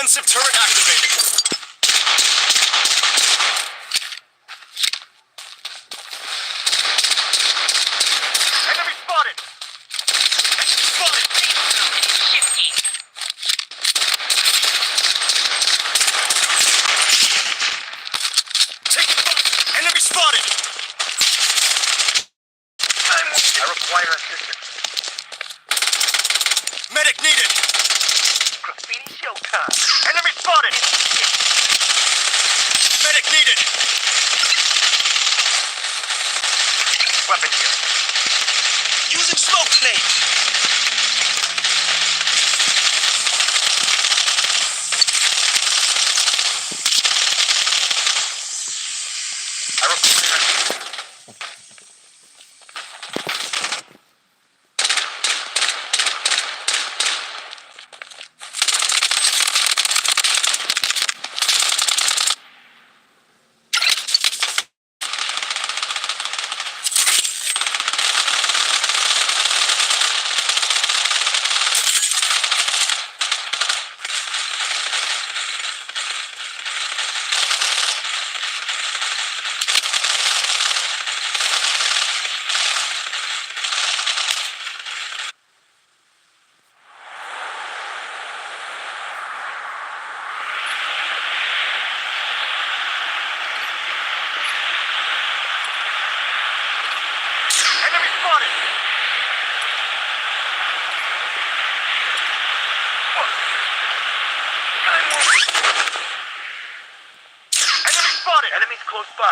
Defensive turret activated. Enemy spotted! Spotted! Shifting. Taking fire! Enemy spotted! I require assistance. Medic needed! Graffiti showtime. Enemy spotted! Medic needed! Weapon here. Using smoke grenade! I require assistance. Enemy spotted! Enemy spotted! Enemies close by.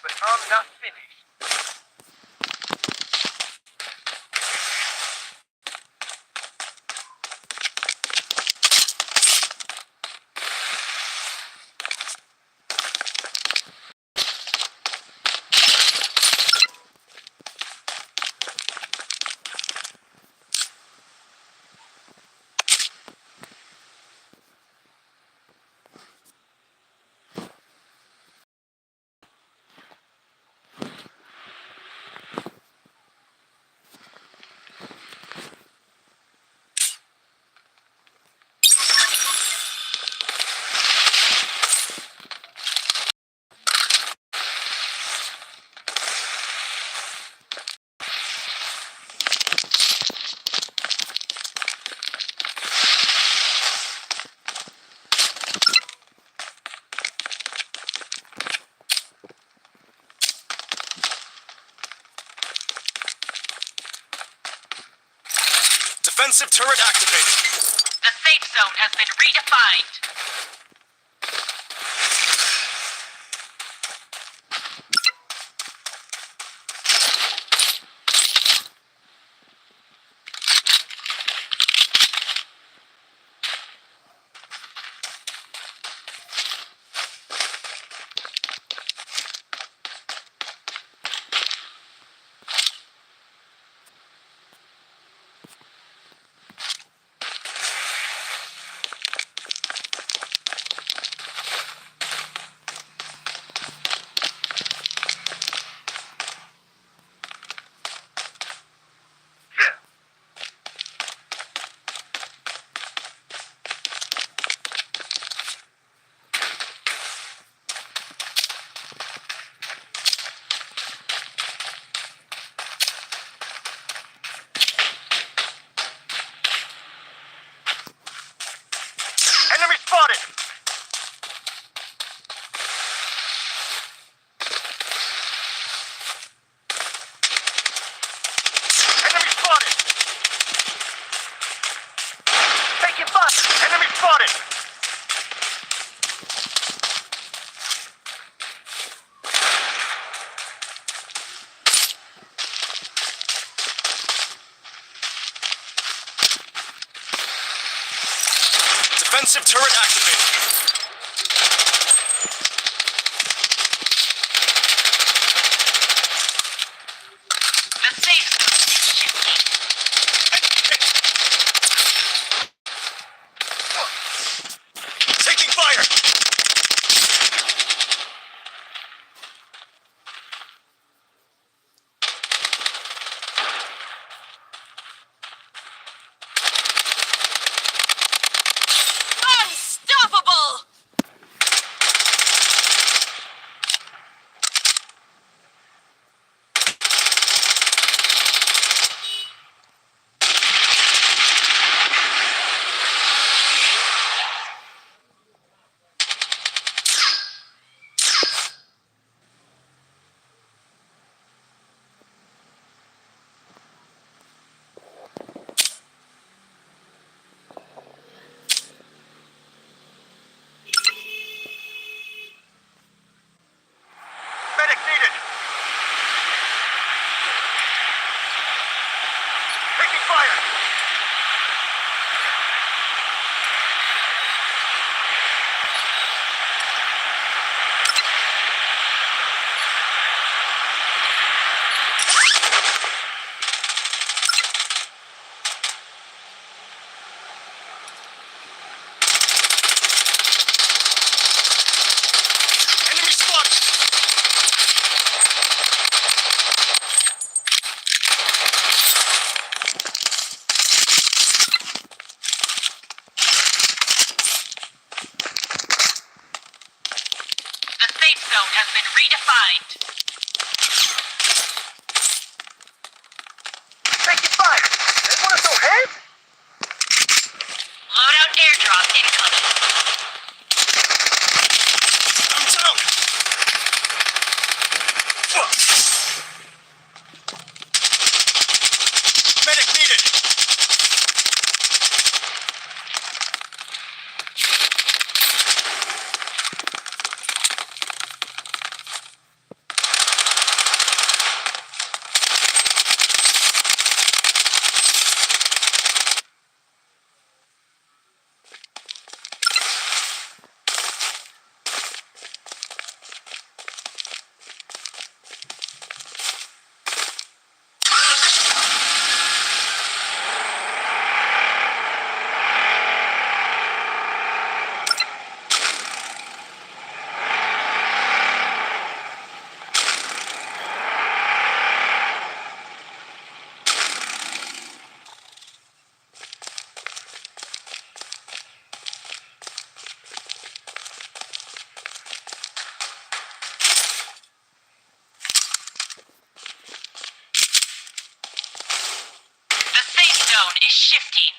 But I'm not finished. Defensive turret activated. The safe zone has been redefined. Enemy spotted! Enemy spotted! Taking fire. Enemy spotted! Defensive turret activated. The safe zone fire! Enemy spotted! The safe zone has been redefined. Taking fire! They want to throw heads? Loadout airdrop incoming. I'm down! Medic needed! The safe zone is shifting.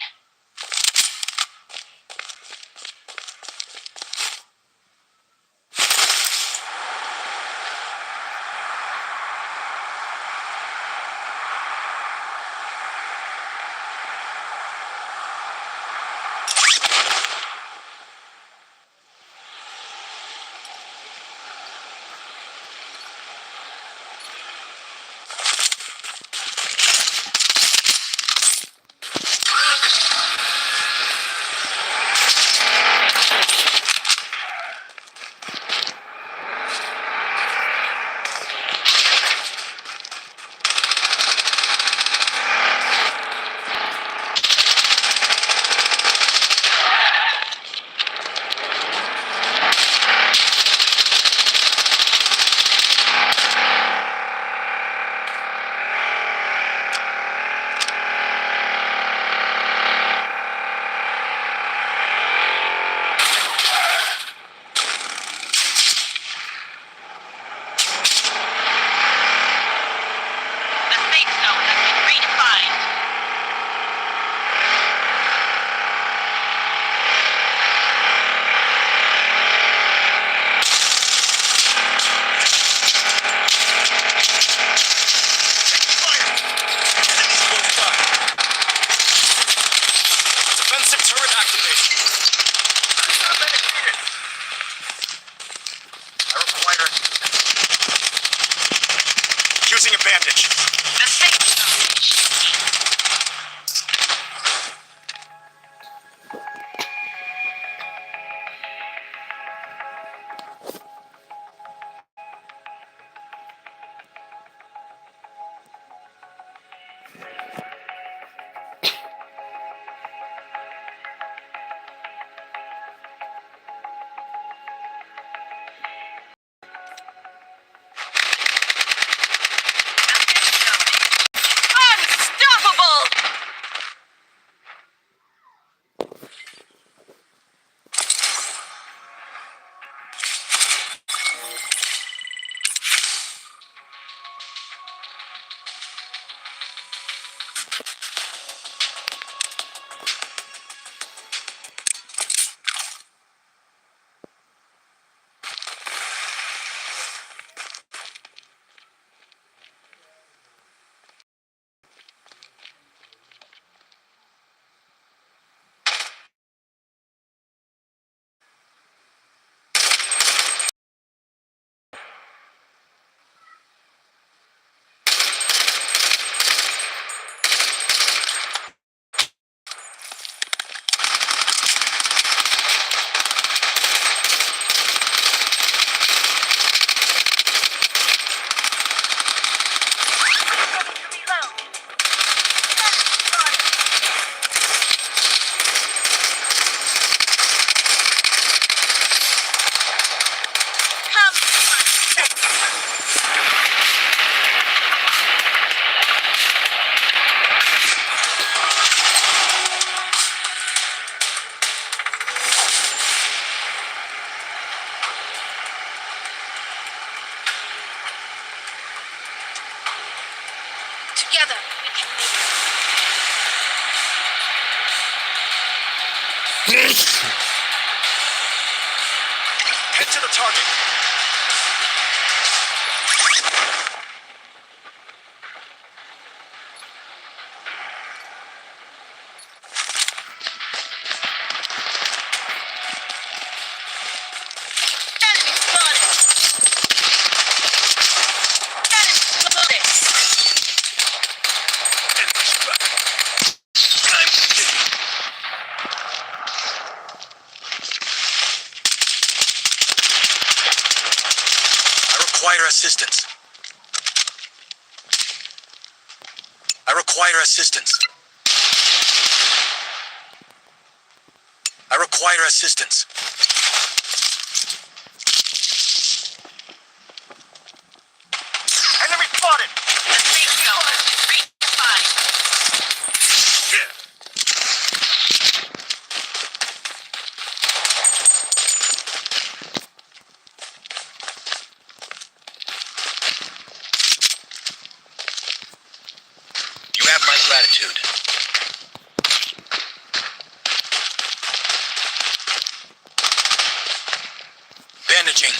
The safe zone has been redefined. Fire! Enemies close by. Defensive turret activated. Medic needed. I require Using a bandage. The safe zone is shifting. Unstoppable! Head to the target. Enemy spotted. Enemy spotted. Enemy struck. I'm bleeding. I require assistance. I require assistance. I require assistance. Enemy spotted! The safe zone has been redefined. Yeah. You have my gratitude. Bandaging.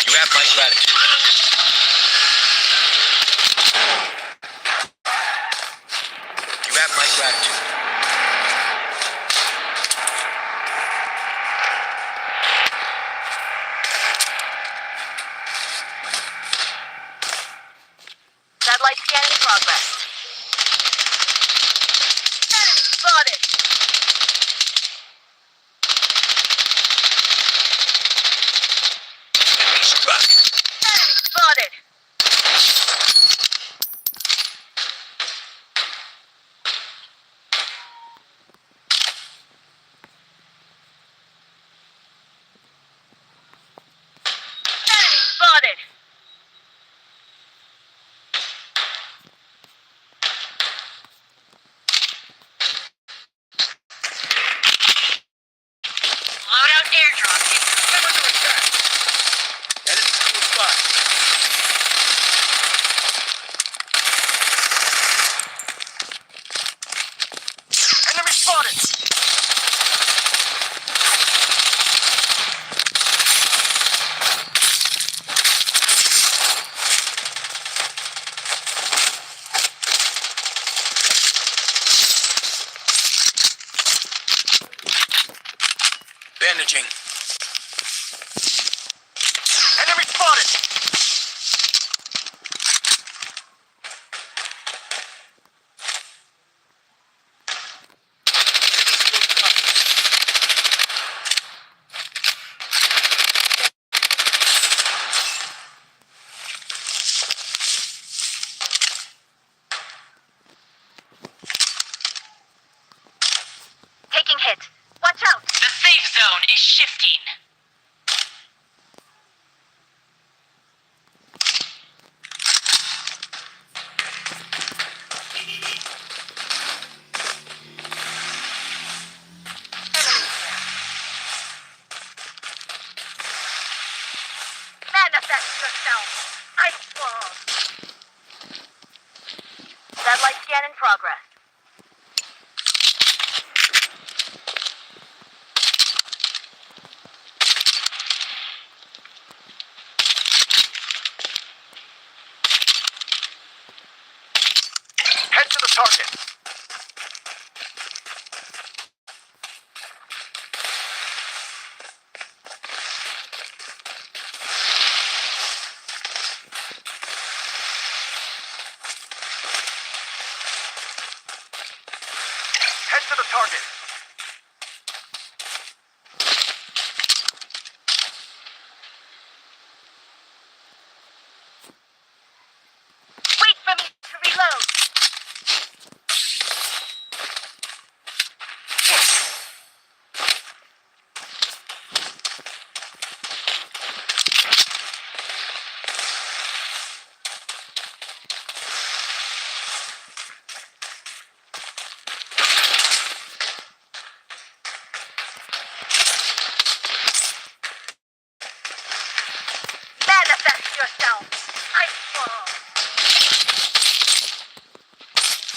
You have my gratitude. You have my gratitude. Satellite scan in progress. Enemy spotted. Enemy struck. Enemy spotted. Enemy spotted. Loadout airdrop incoming. I'm under attack. Enemy close by. Enemy spotted! Bandaging. Enemy spotted! Taking hit. Watch out. The safe zone is shifting. Manifest yourself. I swore. Satellite scan in progress. Head to the target. Head to the target. Wait for me to reload.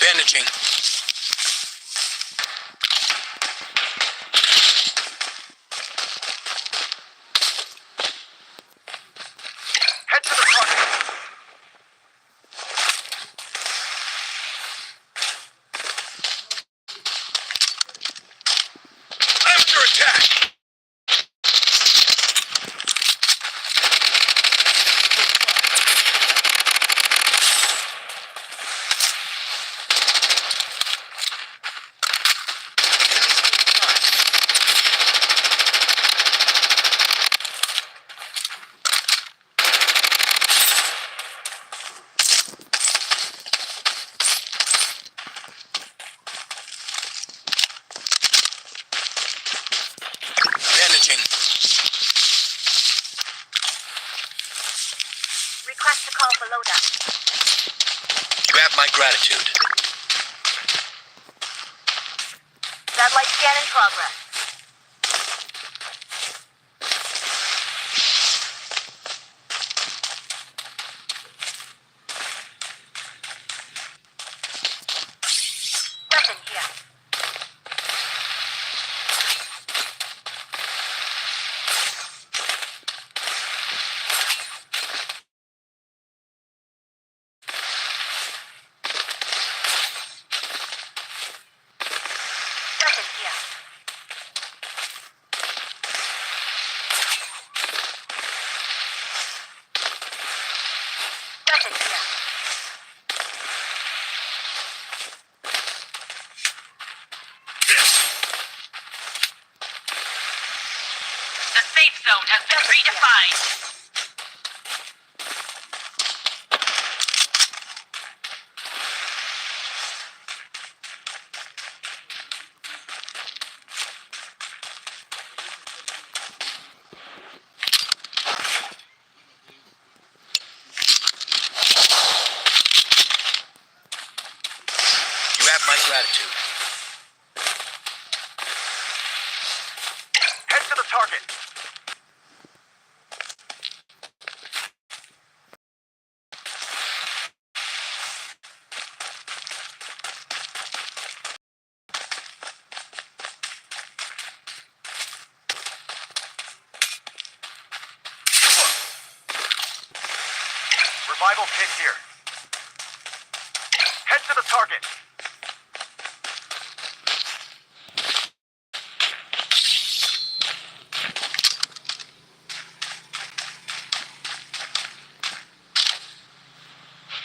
Bandaging. Head to the target. I'm under attack. Bandaging. Request to call for loadout. You have my gratitude. Satellite scan in progress. Weapon here. Weapon here. Weapon here. The safe zone has been redefined. You have my gratitude. Head to the target. Revival kit here. Head to the target.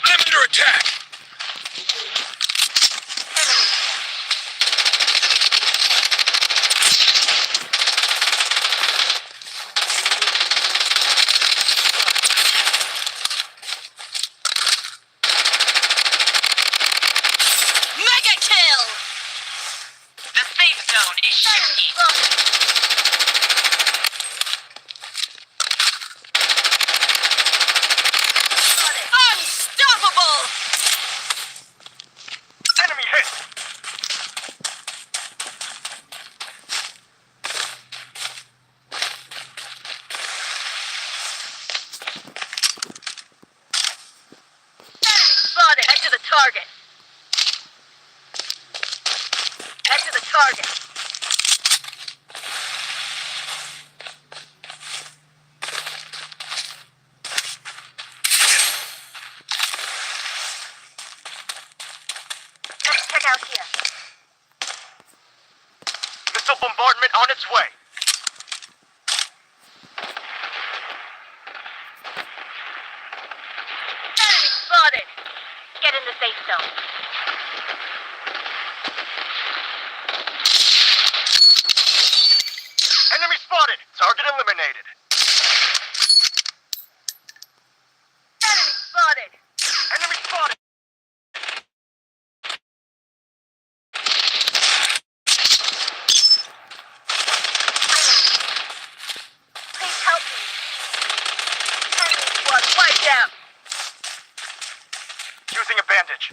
I'm under attack. Mega kill! The safe zone is shifting. Unstoppable! Enemy hit. Spotted. Head to the target. Head to the target. Let's check out here. Missile bombardment on its way. Enemy spotted. Get in the safe zone. Enemy spotted. Target eliminated. Enemy spotted. Enemy spotted. Please help me. Enemy squad wiped out. Using a bandage.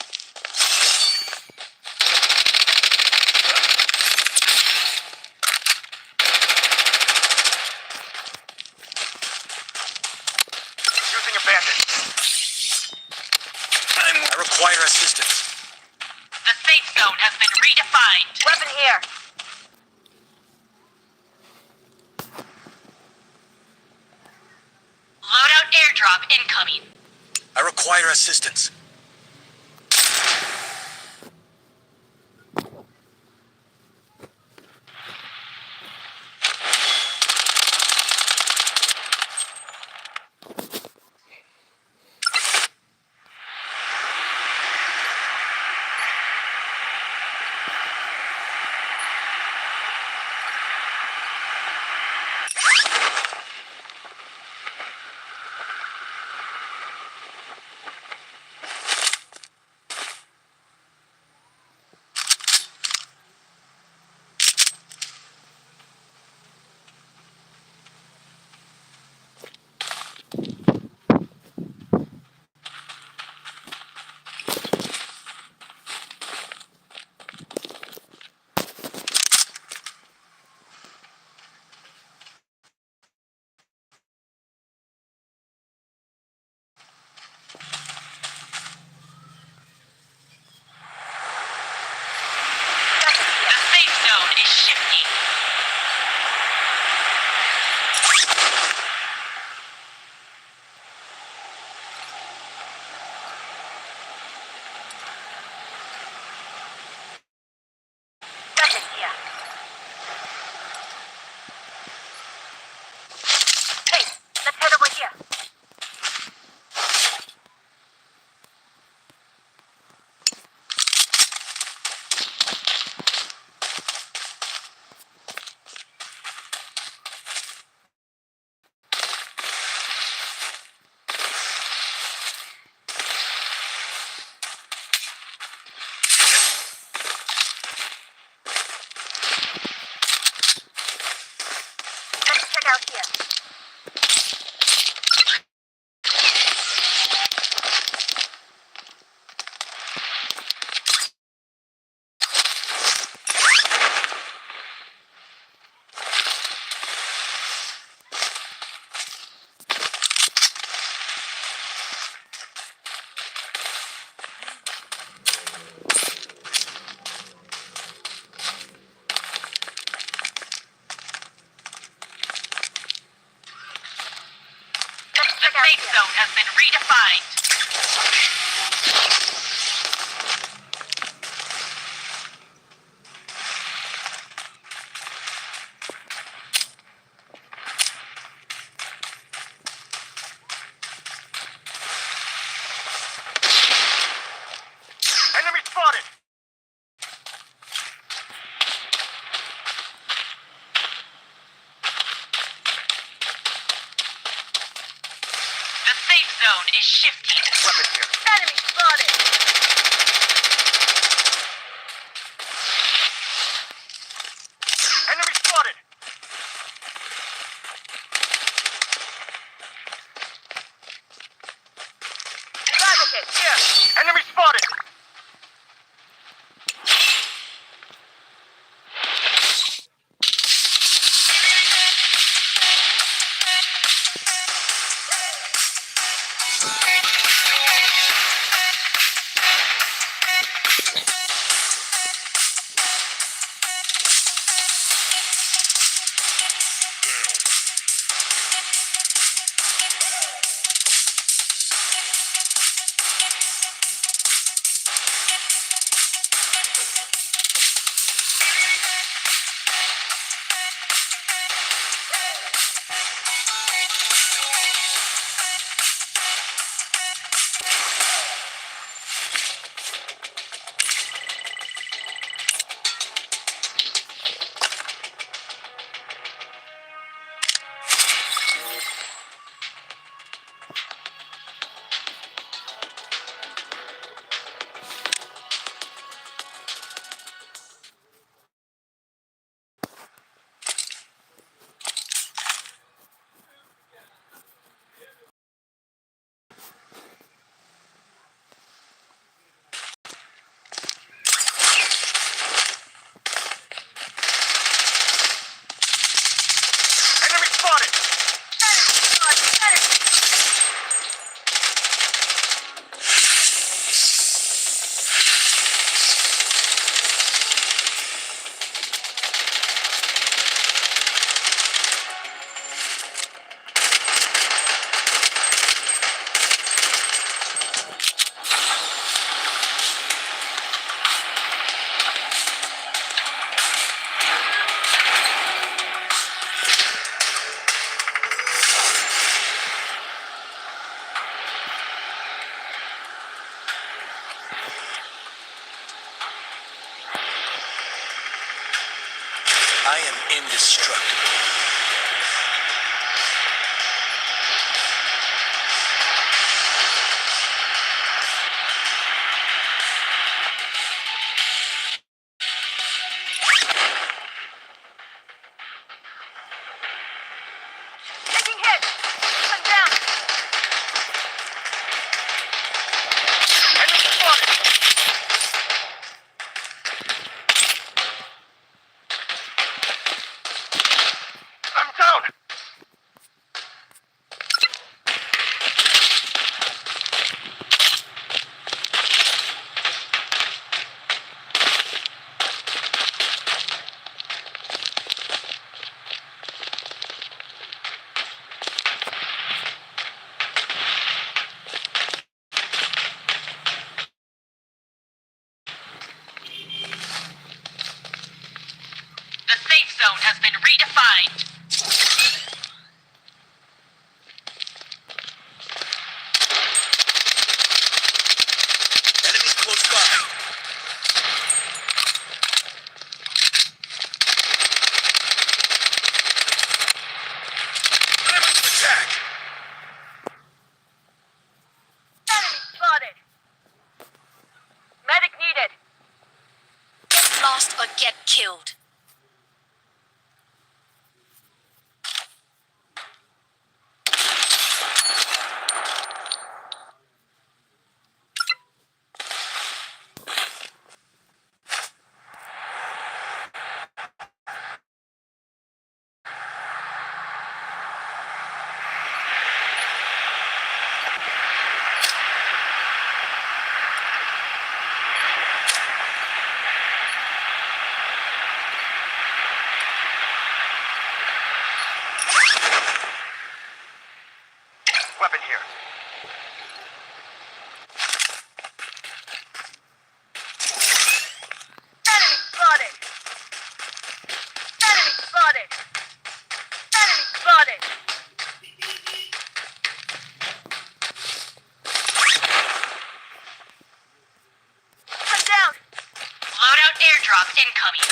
Using a bandage. I require assistance. zone has been redefined. Weapon here. Loadout airdrop incoming. I require assistance. The safe zone is shifting. Weapon here. Hey, let's head over here. Let's check out here. The safe zone has been redefined. Enemy spotted! The safe zone is shifting. Weapon here. Enemy spotted. Enemy spotted! Survival kit here. Enemy spotted! I am indestructible. Taking hit! I'm down! Enemy spotted! I'm down! The safe zone has been redefined. Enemies close by. I'm under attack. Enemy spotted! Medic needed! Get lost or get killed. Weapon here. Enemy spotted! Enemy spotted! Enemy spotted! I'm down! Loadout airdrop incoming.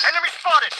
Enemy spotted!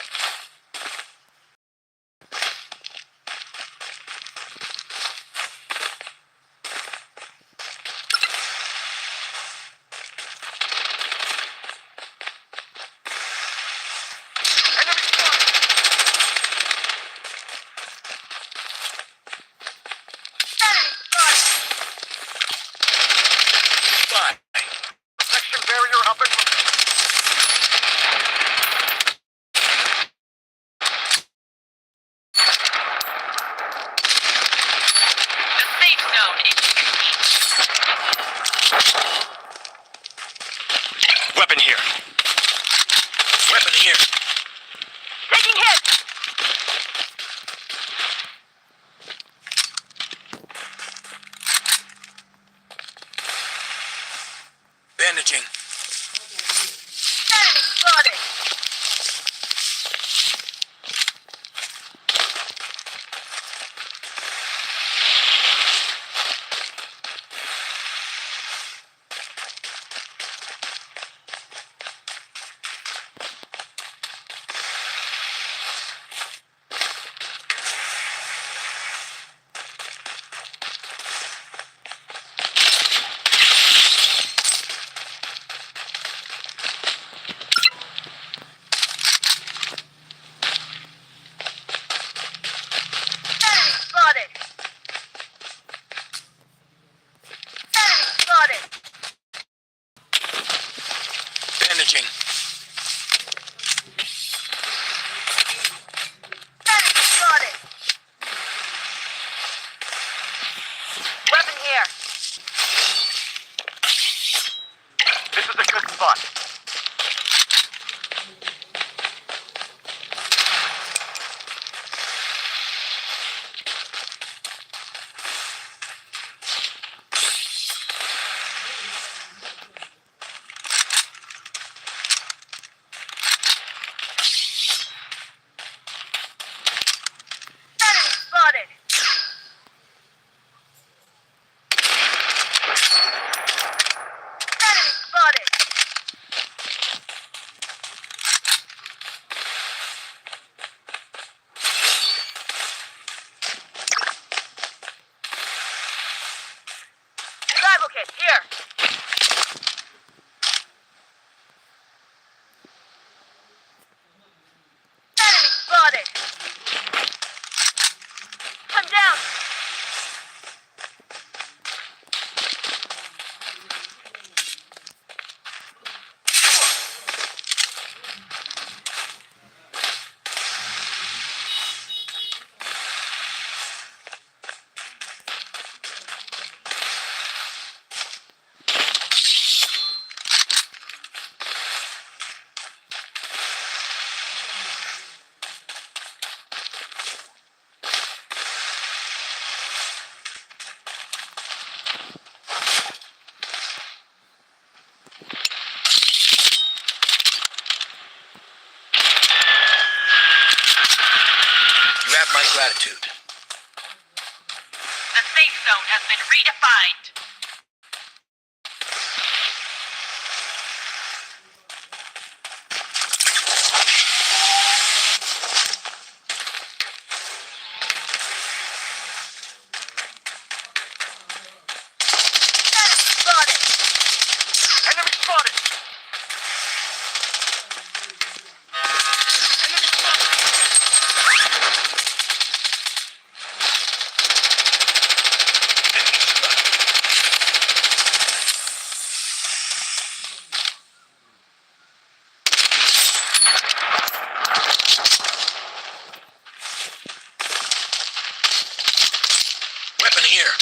my gratitude. The safe zone has been redefined. Enemy spotted! Enemy spotted! Weapon here.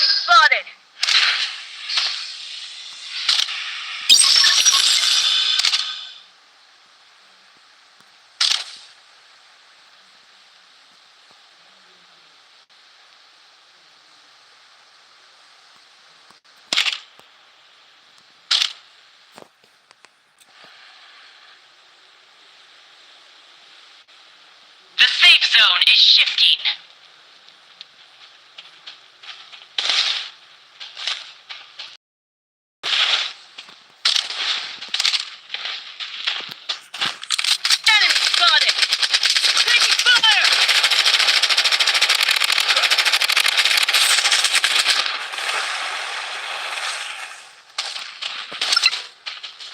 Spotted. The safe zone is shifting. Enemy spotted. Taking fire.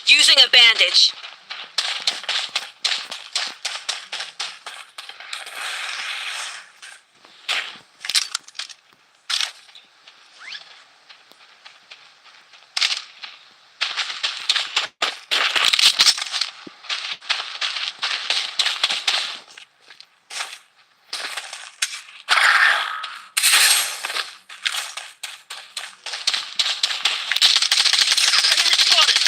Using a bandage. Enemy spotted!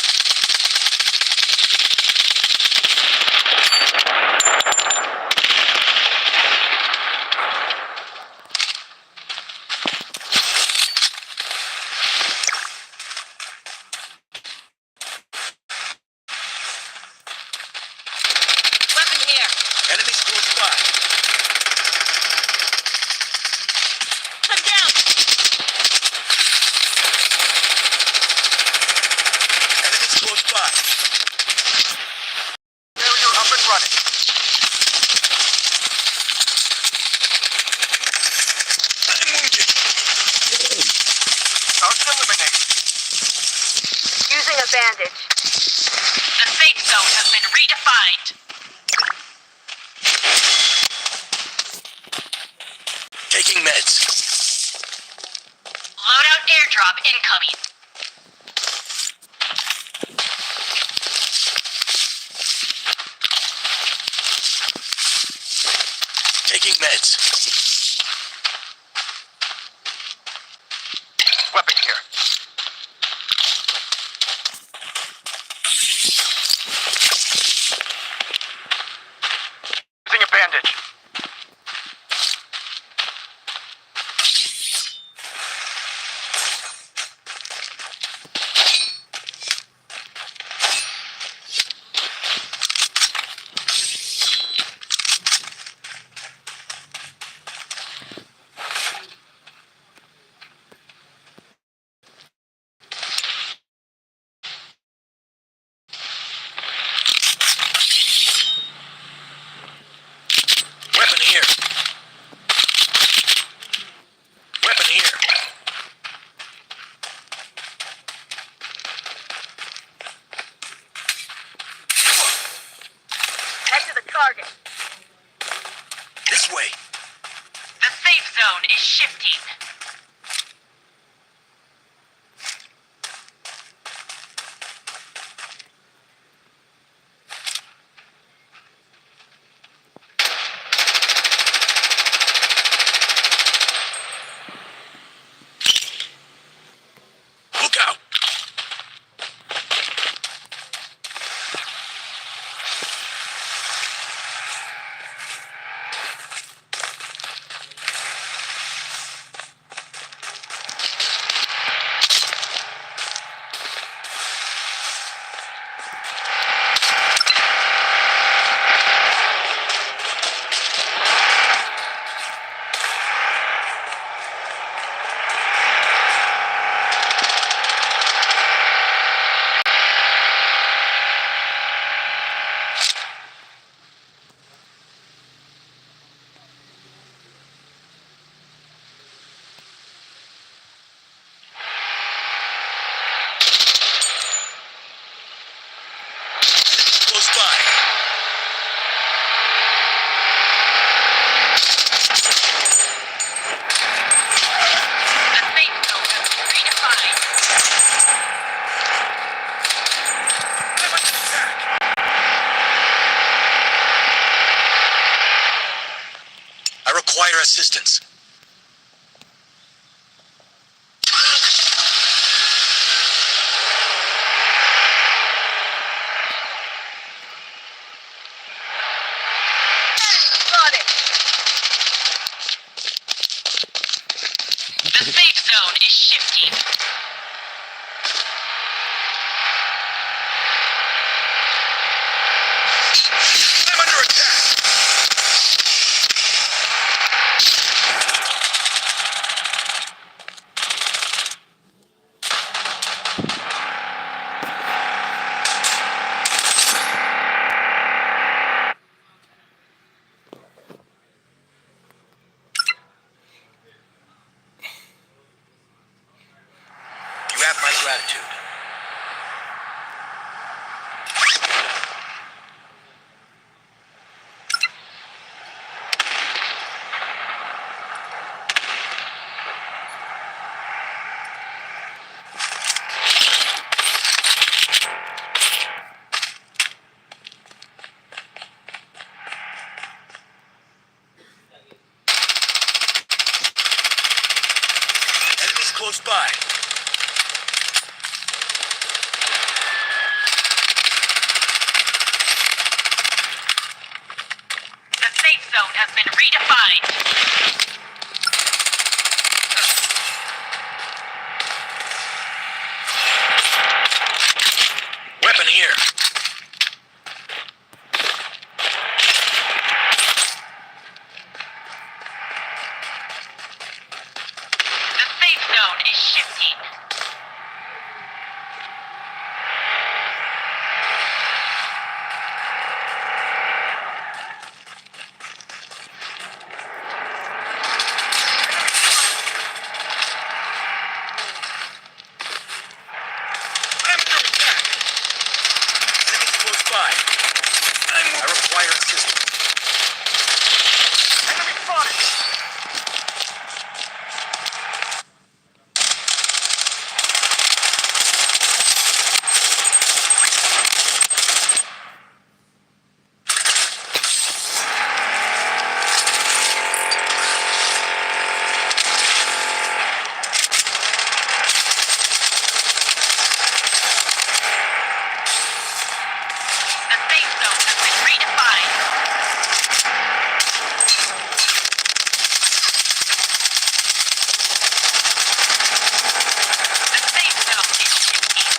Weapon here. Enemies close by. I'm down. Enemies close by. Barrier up and running. I'm wounded. Target eliminated. Using a bandage. The safe zone has been redefined. Taking meds. Loadout airdrop incoming. Taking meds. Weapon here. Using a bandage. Weapon here. Weapon here. Head to the target. This way. The safe zone is shifting. require assistance. Spotted. The safe zone is shifting. I'm under attack. You have my gratitude. Enemies close by. The safe zone has been redefined. Weapon here. The safe zone is shifting. I'm under attack. Enemies close by. I require assistance. Enemy spotted. The safe zone has been redefined. The safe zone is shifting.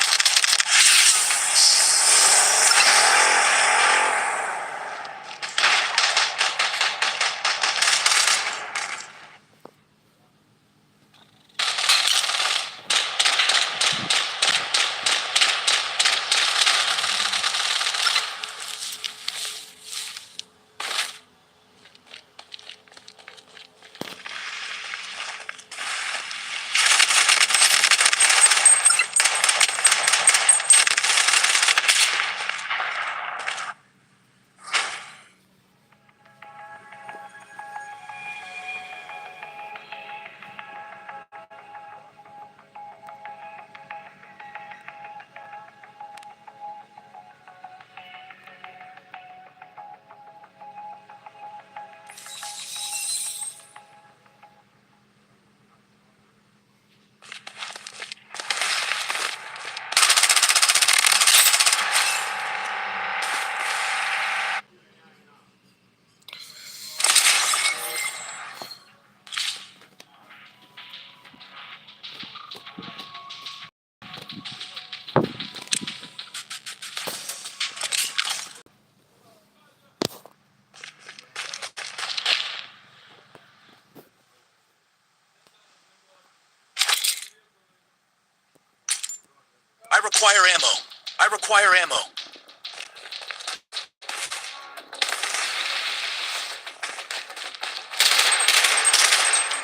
I require ammo. I require ammo.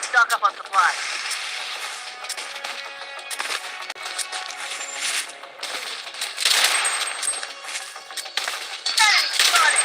Stock up on supplies. Enemy spotted.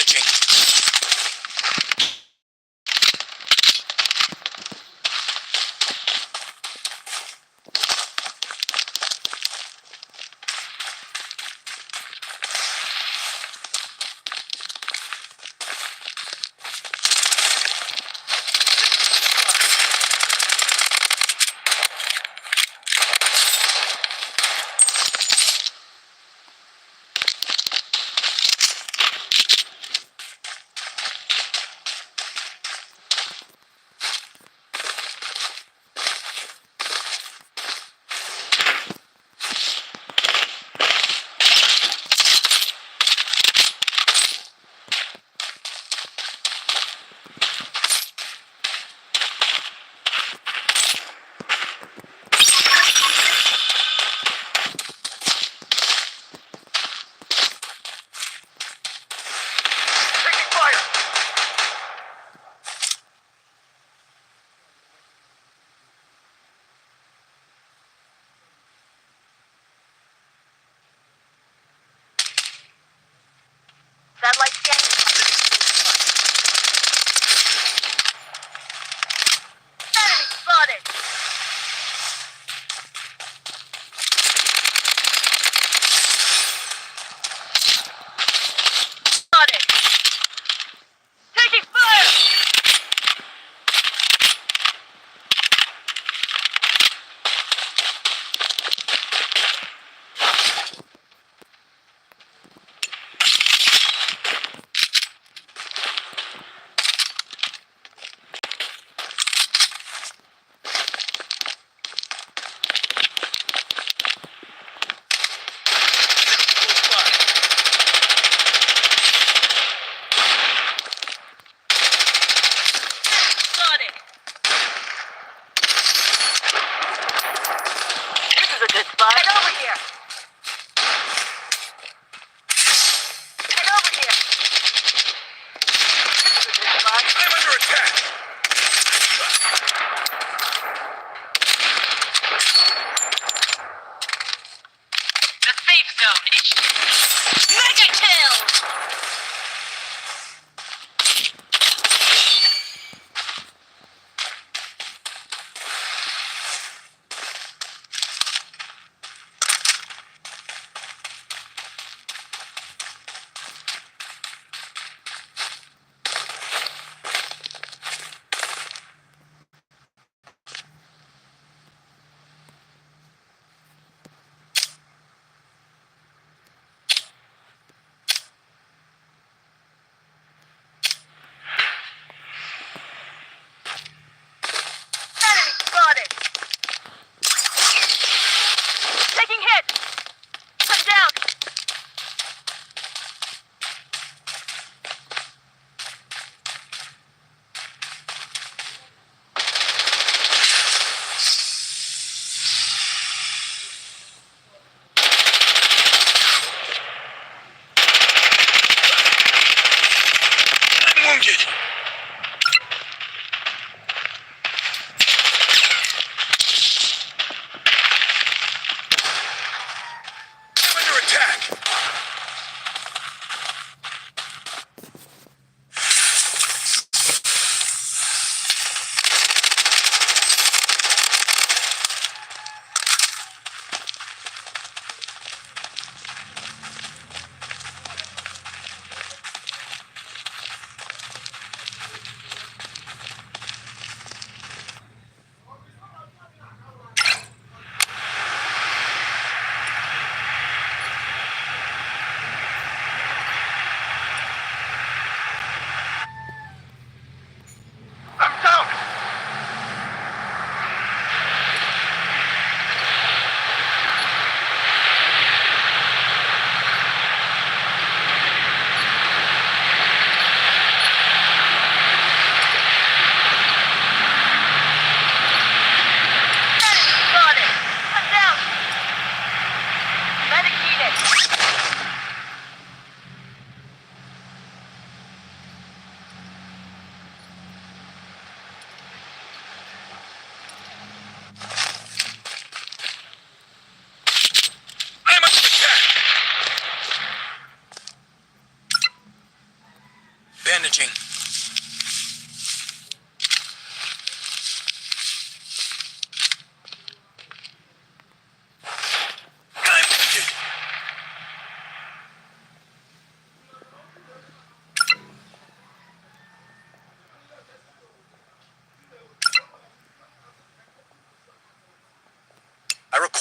bandaging. Taking fire. Satellite scanning. Enemy spotted. Spotted. Taking fire. Spotted. This is a good spot. Head over here. Head over here. This is a good spot. I'm under attack. The safe zone is mega kill.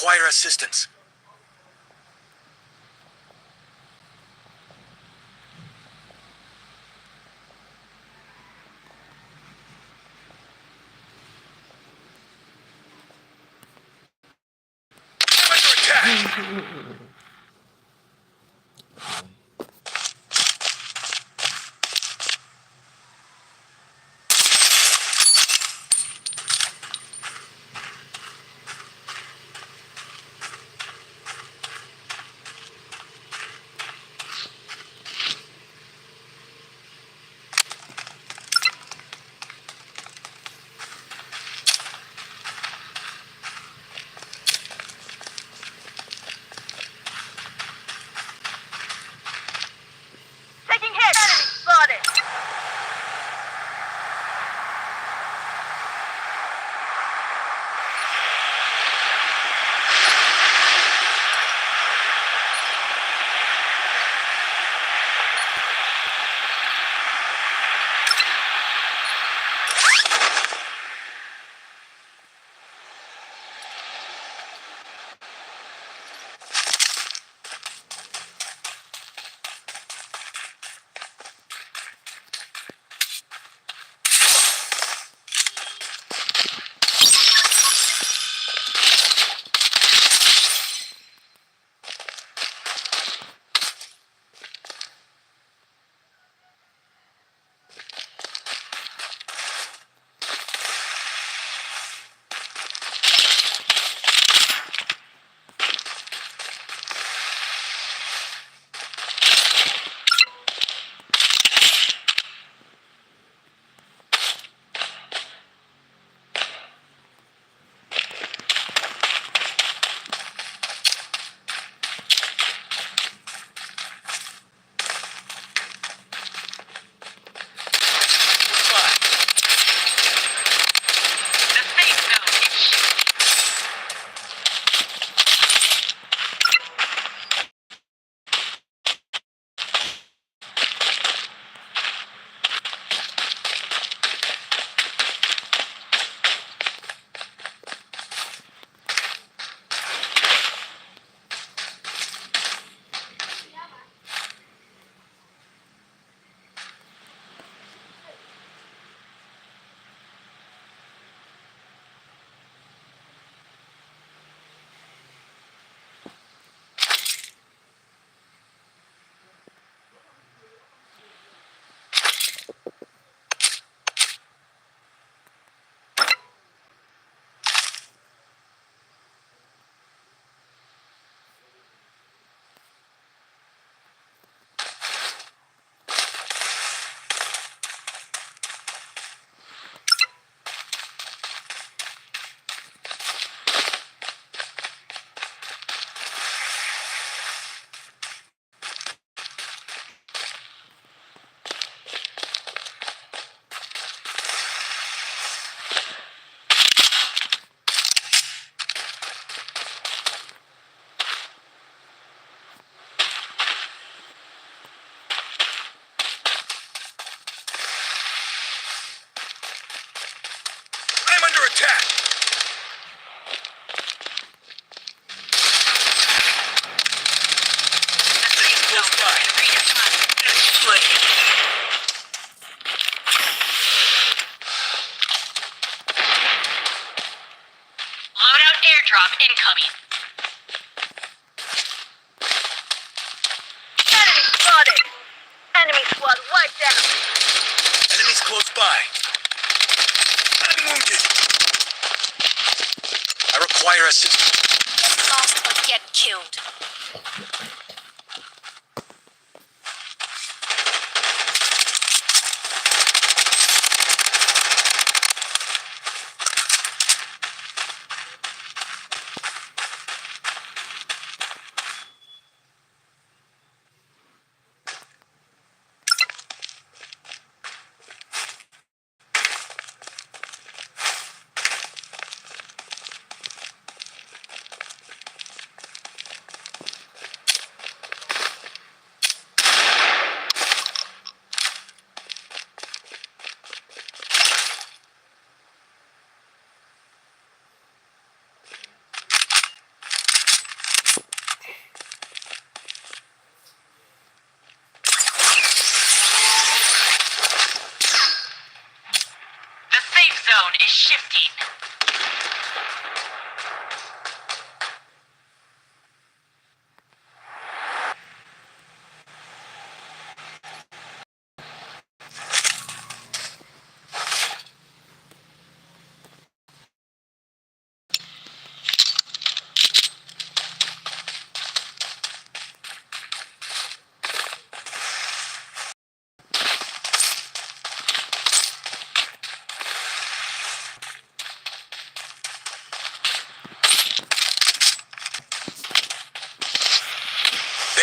require assistance. I'm under attack! Taking hit! Enemy spotted! The safe zone is shaking. I'm under attack! The safe zone has been redefined. Loadout airdrop incoming. Enemy spotted! Enemy squad wiped out! Enemies close by. I'm wounded. I require assistance. Get lost or get killed.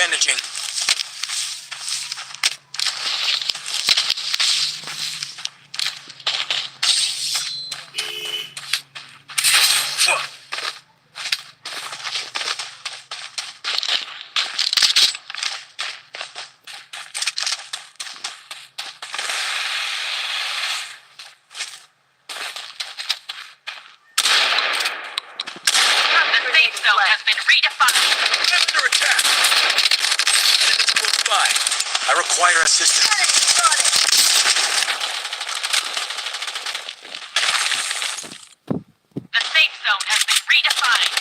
Bandaging. The safe zone has been redefined. Under attack. Enemies close by. I require assistance. The safe zone has been redefined.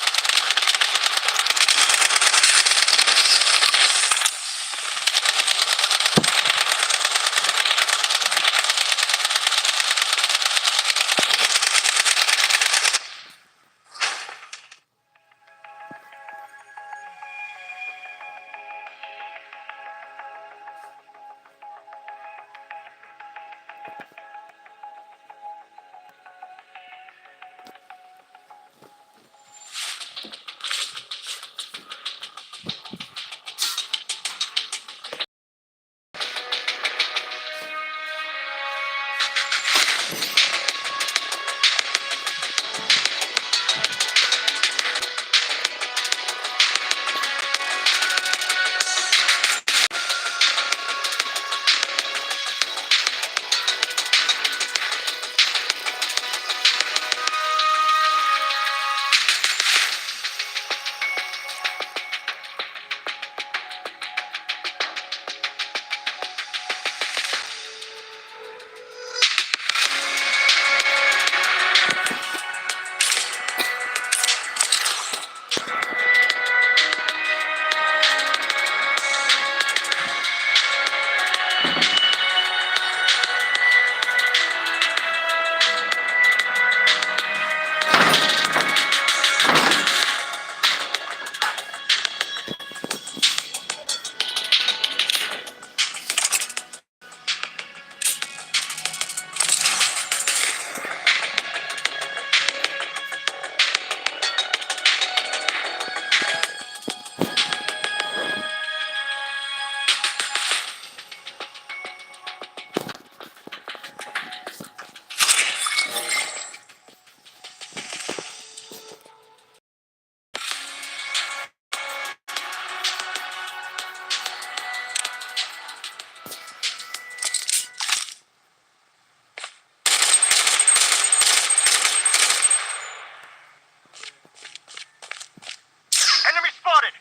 Enemy spotted!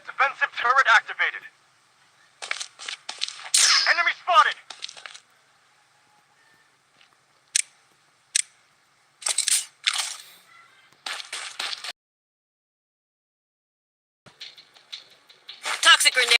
Defensive turret activated. Enemy spotted! Toxic grenade.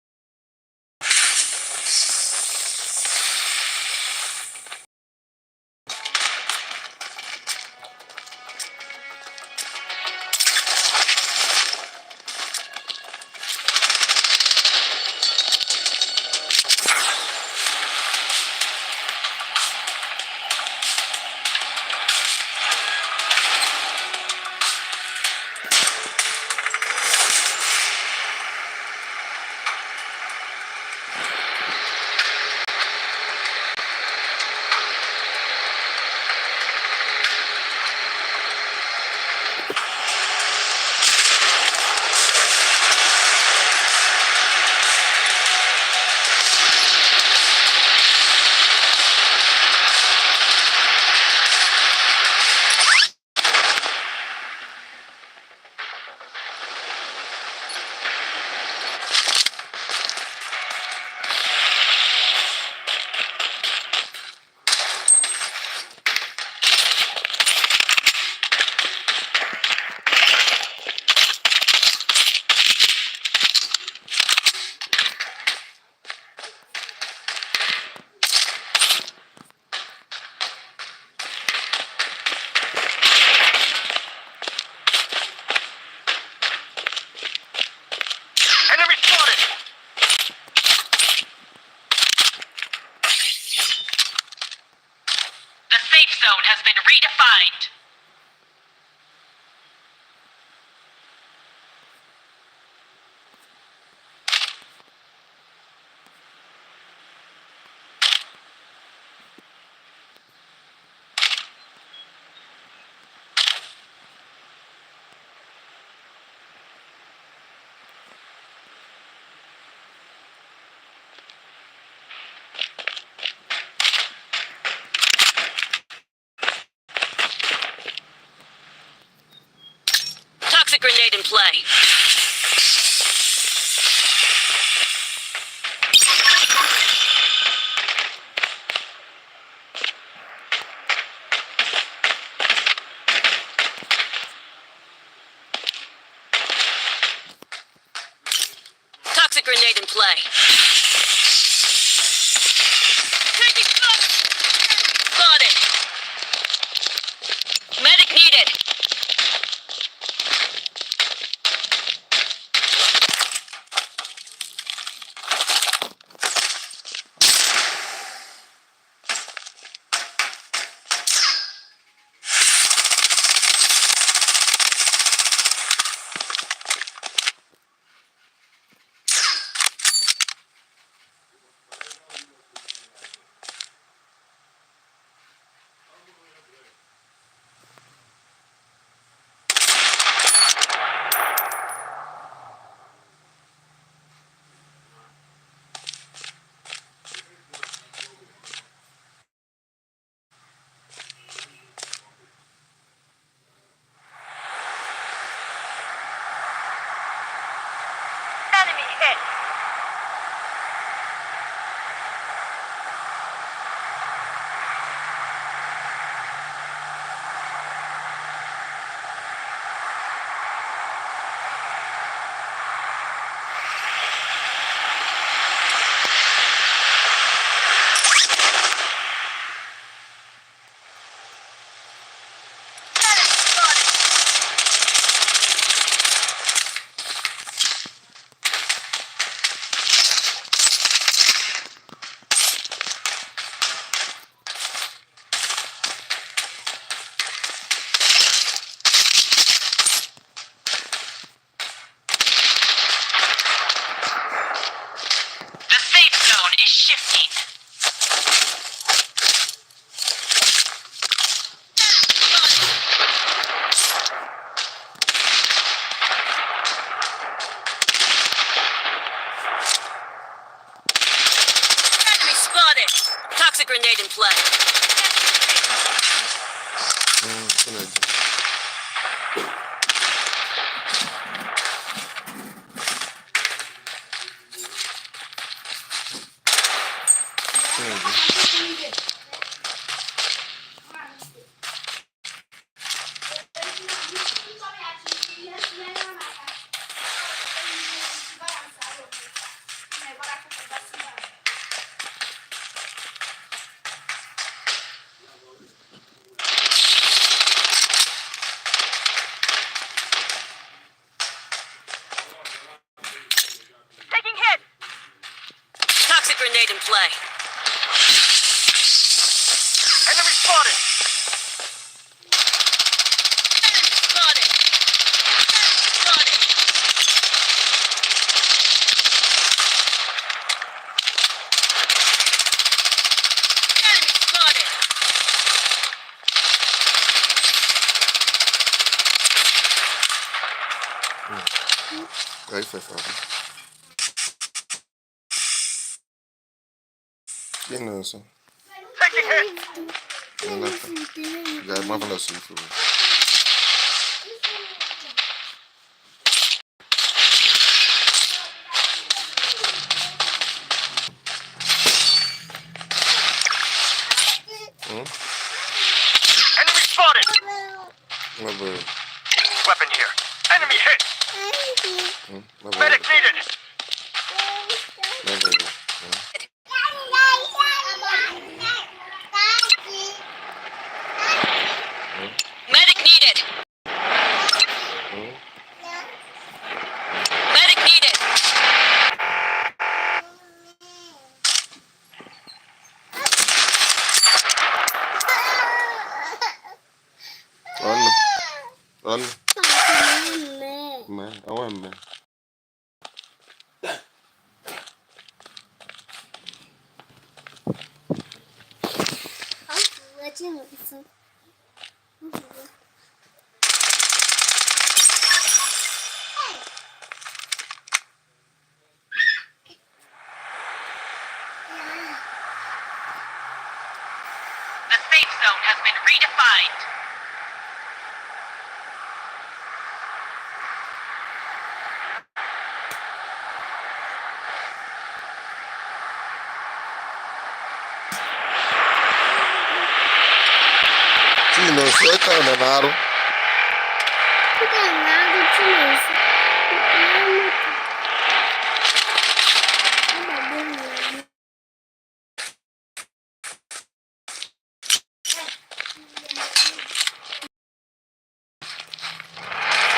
zone has been redefined. grenade in play. Toxic grenade in play. Taking fire! Spotted. Medic needed. Enemy hit. Enemy spotted. The safe zone is shifting. Enemy spotted. Toxic grenade in play. Taking hit. Toxic grenade in play. Enemy spotted! Enemy spotted. Enemy spotted. Enemy spotted. Aí foi fácil. Que nossa. Taking hit! Já é uma velocíssima. Enemy spotted! Uma boa. Weapon here. Enemy hit! Uma boa. Medic needed! Uma boa. Medic needed. Medic needed. Olha. Olha. Man, aonde? The safe zone has been redefined. não sei, cara, não é nada.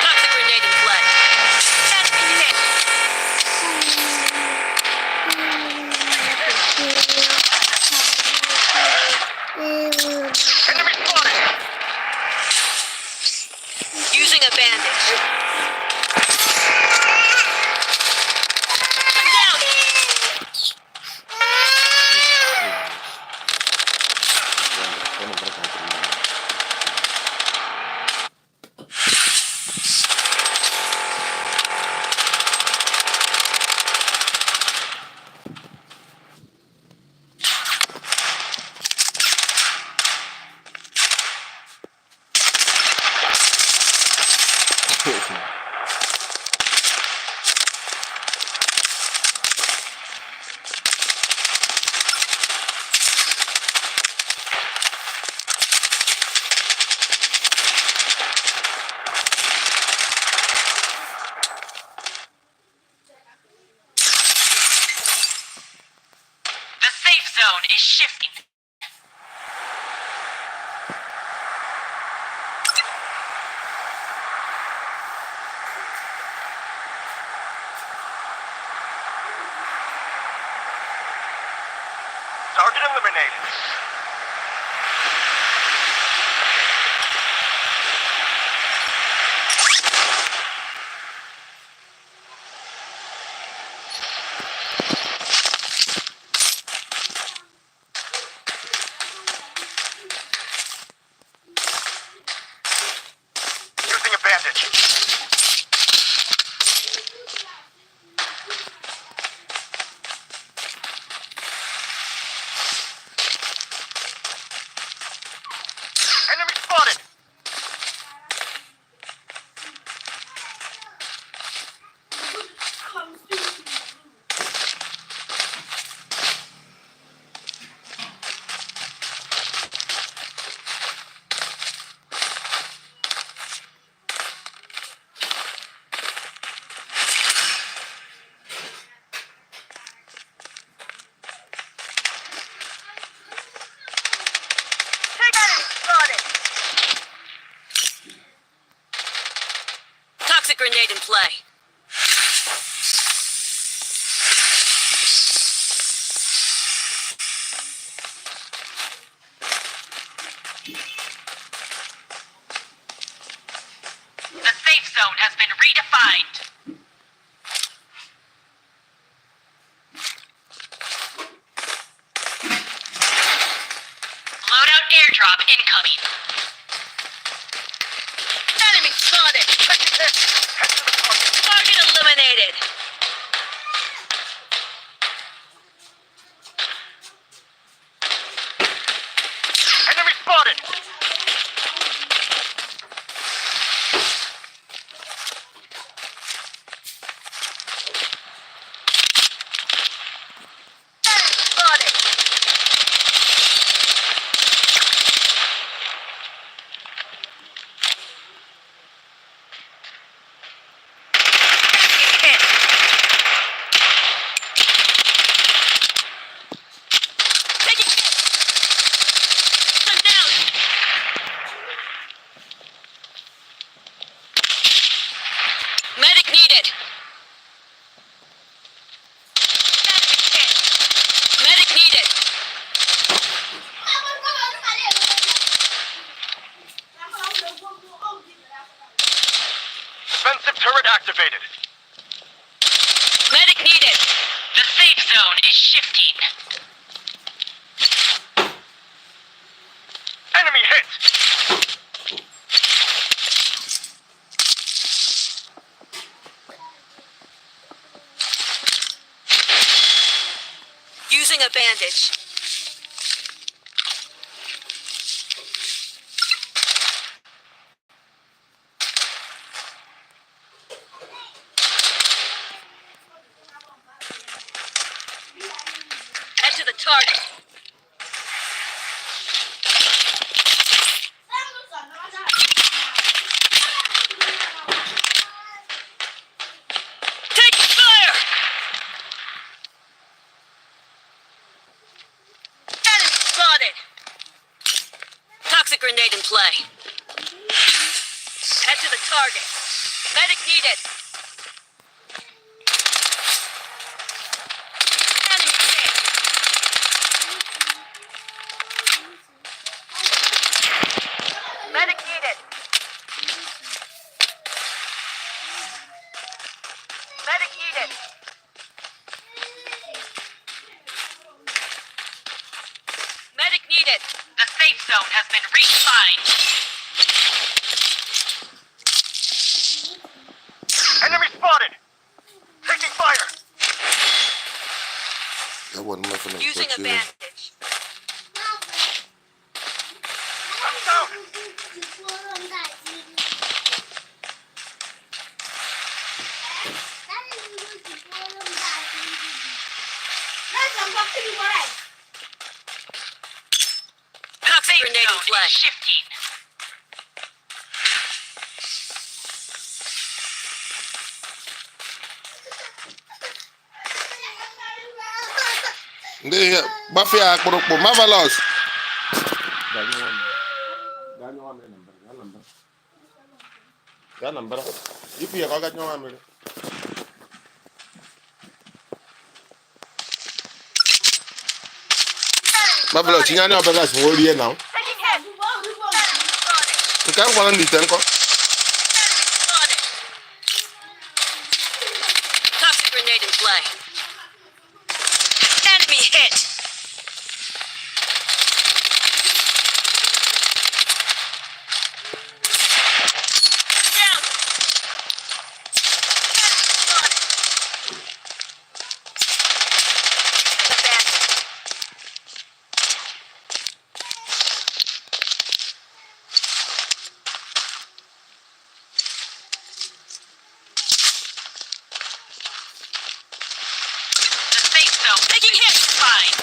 Toxic grenade in play. Enemy hit. Enemy spotted! Using a bandage. I'm down. Vamos pra cá, The safe zone is shifting. Target eliminated. Using a bandage. Enemy spotted! Toxic grenade in play. The safe zone has been redefined. Loadout airdrop incoming. Enemy spotted. Target eliminated. Enemy spotted! Enemy spotted. Hit. Taking hit. I'm down. Medic needed. Enemy hit. Medic needed. Defensive turret activated. Medic needed. The safe zone is shifting. Enemy hit! Using a bandage. Head to the target. Toxic grenade in play. Head to the target. Medic needed. Enemy hit. Medic needed. Medic needed. Medic needed. The safe zone has been redefined. Enemy spotted! Taking fire! That wasn't nothing to Using a put you. bandage. I'm down! Toxic grenade in play. Shifting. Ndị ihe gbafee akpụrụkpụ marvelous. Gaa na mbara. Ipu ya ka ọ gachọ nwa mmiri. Marvelous tinye anya ọbịa gasị nwa orie na. Taking hit. Nke m gwara n'ite nkọ. Toxic grenade in play. Enemy hit. Down. The bandage. The safe zone. Taking hits. Fine.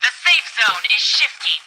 The safe zone is shifting.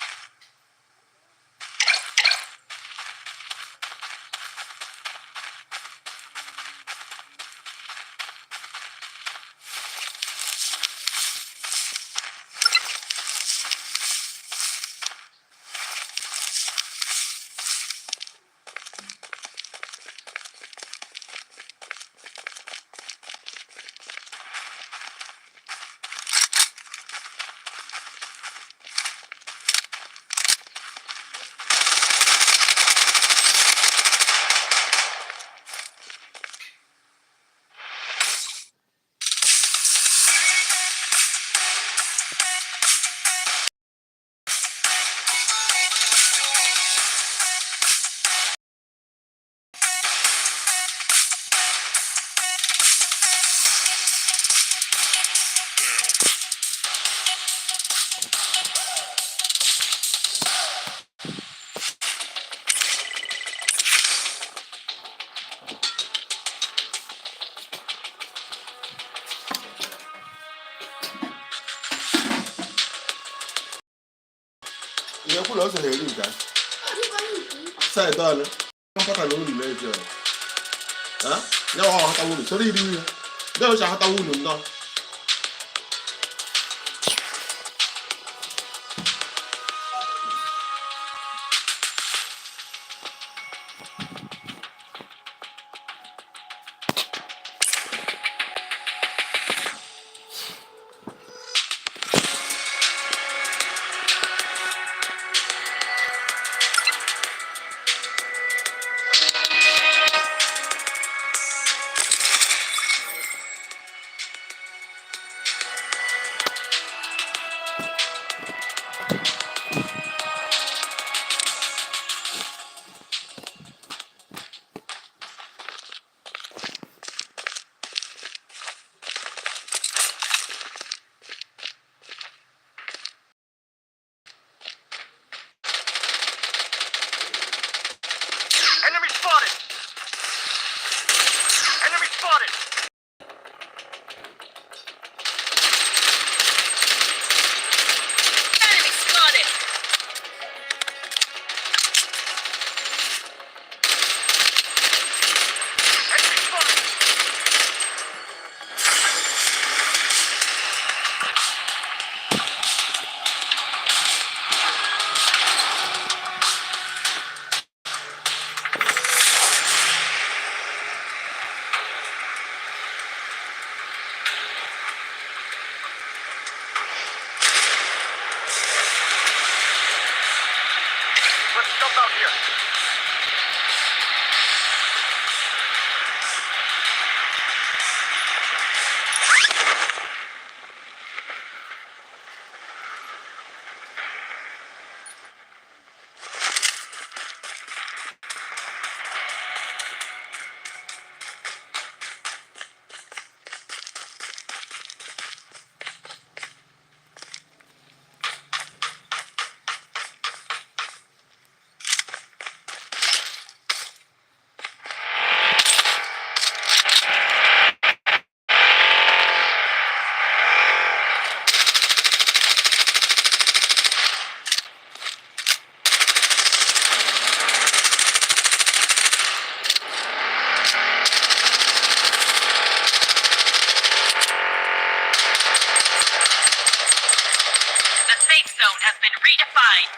Ihe kwụlọ ọsọ ha eri nke a. Saịtị ọnụ. Mpọta na unu na-eji ọrụ. Ha? Ya wa ọhata unu. Soro iri ihe. Bịa ọcha ahata unu nnọọ. have been redefined.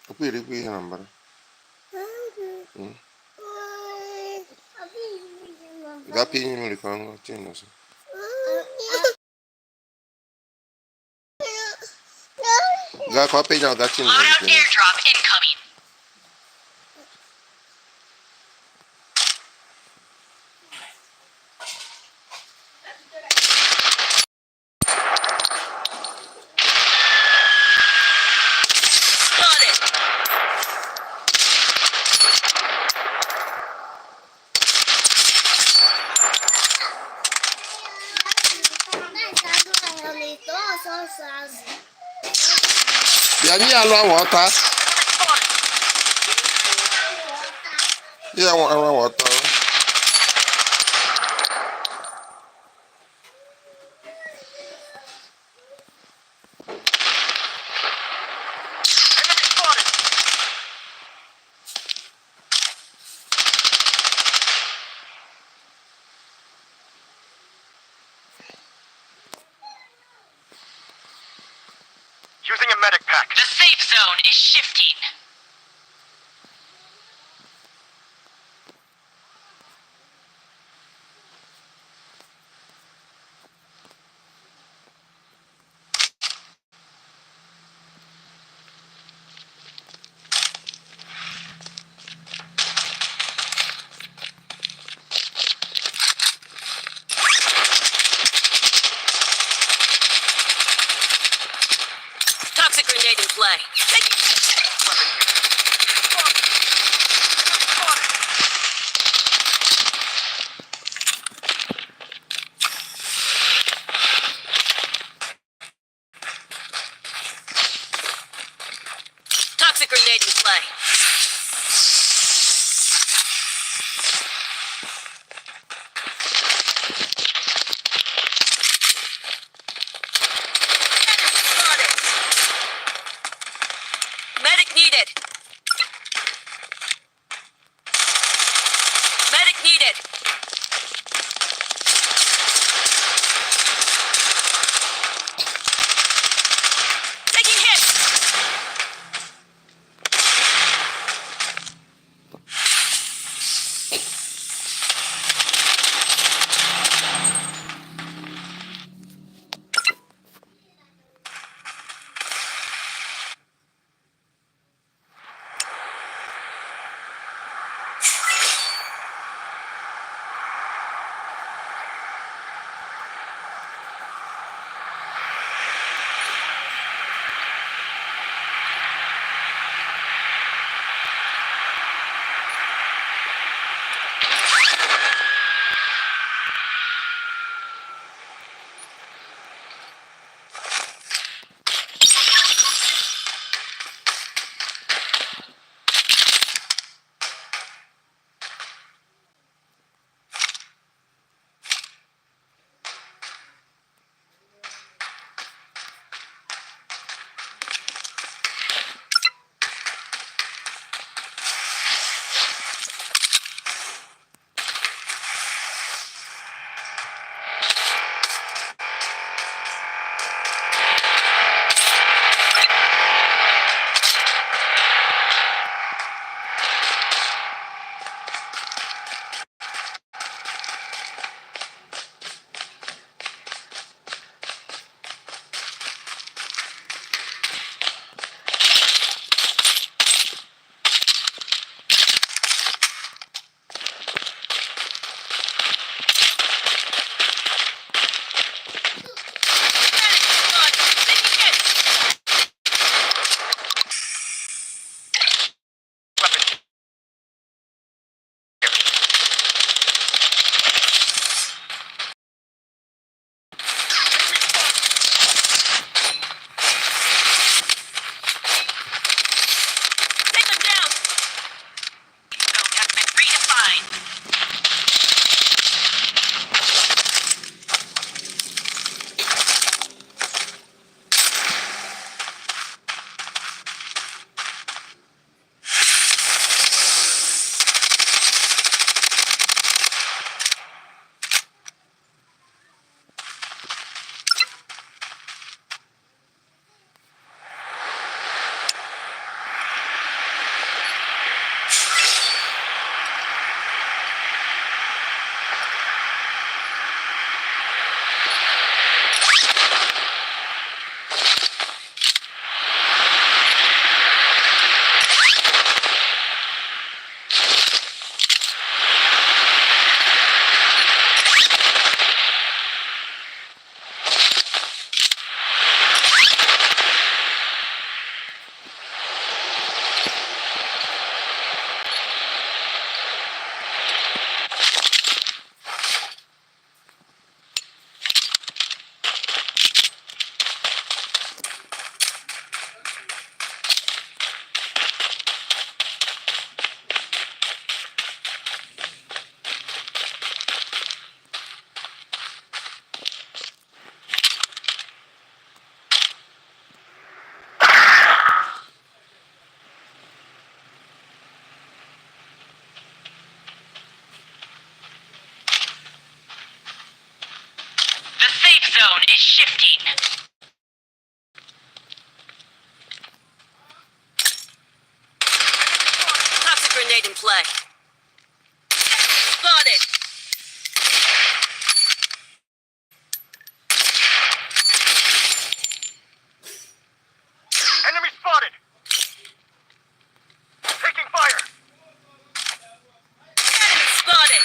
Aku iri ku ihe na mbara. Gapi ini milik orang Cina sih. Gak kopi jangan gacin. Loadout airdrop incoming. Spotted. Biar alu awota. Iya alu awota. Enemy spotted! Using a medic pack. The safe zone is shifting. Toxic grenade in play. Toxic grenade in play. Medic needed. Medic needed. Taking hits. grenade in play. Spotted. Enemy spotted. Taking fire. Enemy spotted.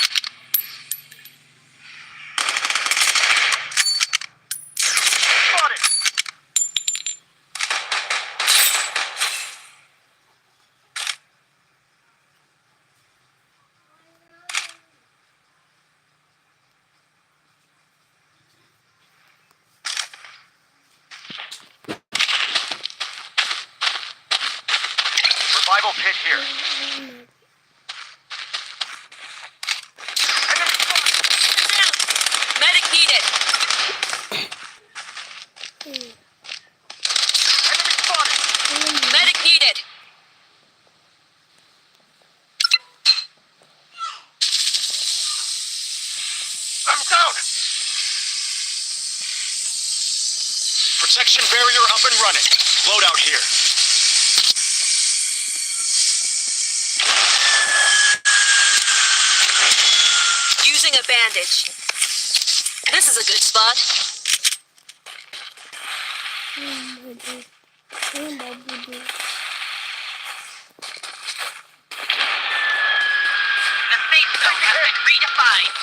Spotted. Revival kit here. Enemy spotted. Down. Medic needed. Enemy spotted. Medic needed. I'm down. Protection barrier up and running. Loadout here. Using a bandage. This is a good spot. The safe zone has been redefined.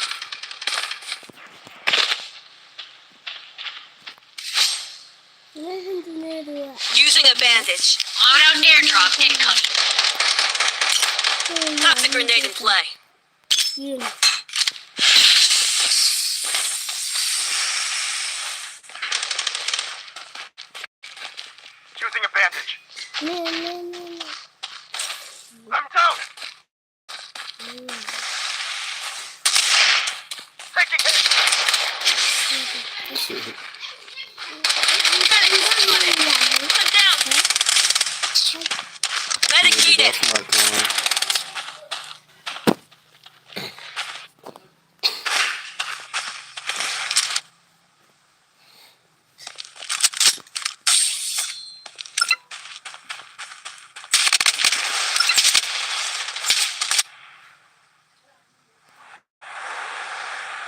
Using a bandage. Loadout airdrop incoming. Toxic grenade in play. Using a bandage. I'm down. Taking hit. I'm down. Medic needed. That's my gun.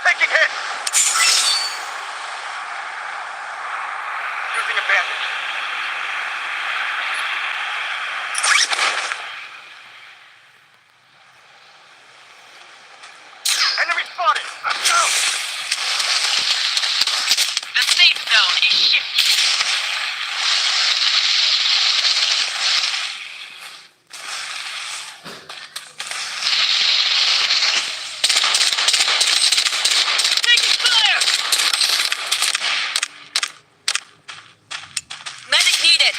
Taking hit. Using a bandage. Enemy spotted. I'm down. The safe zone is shifting. Taking fire! Medic needed.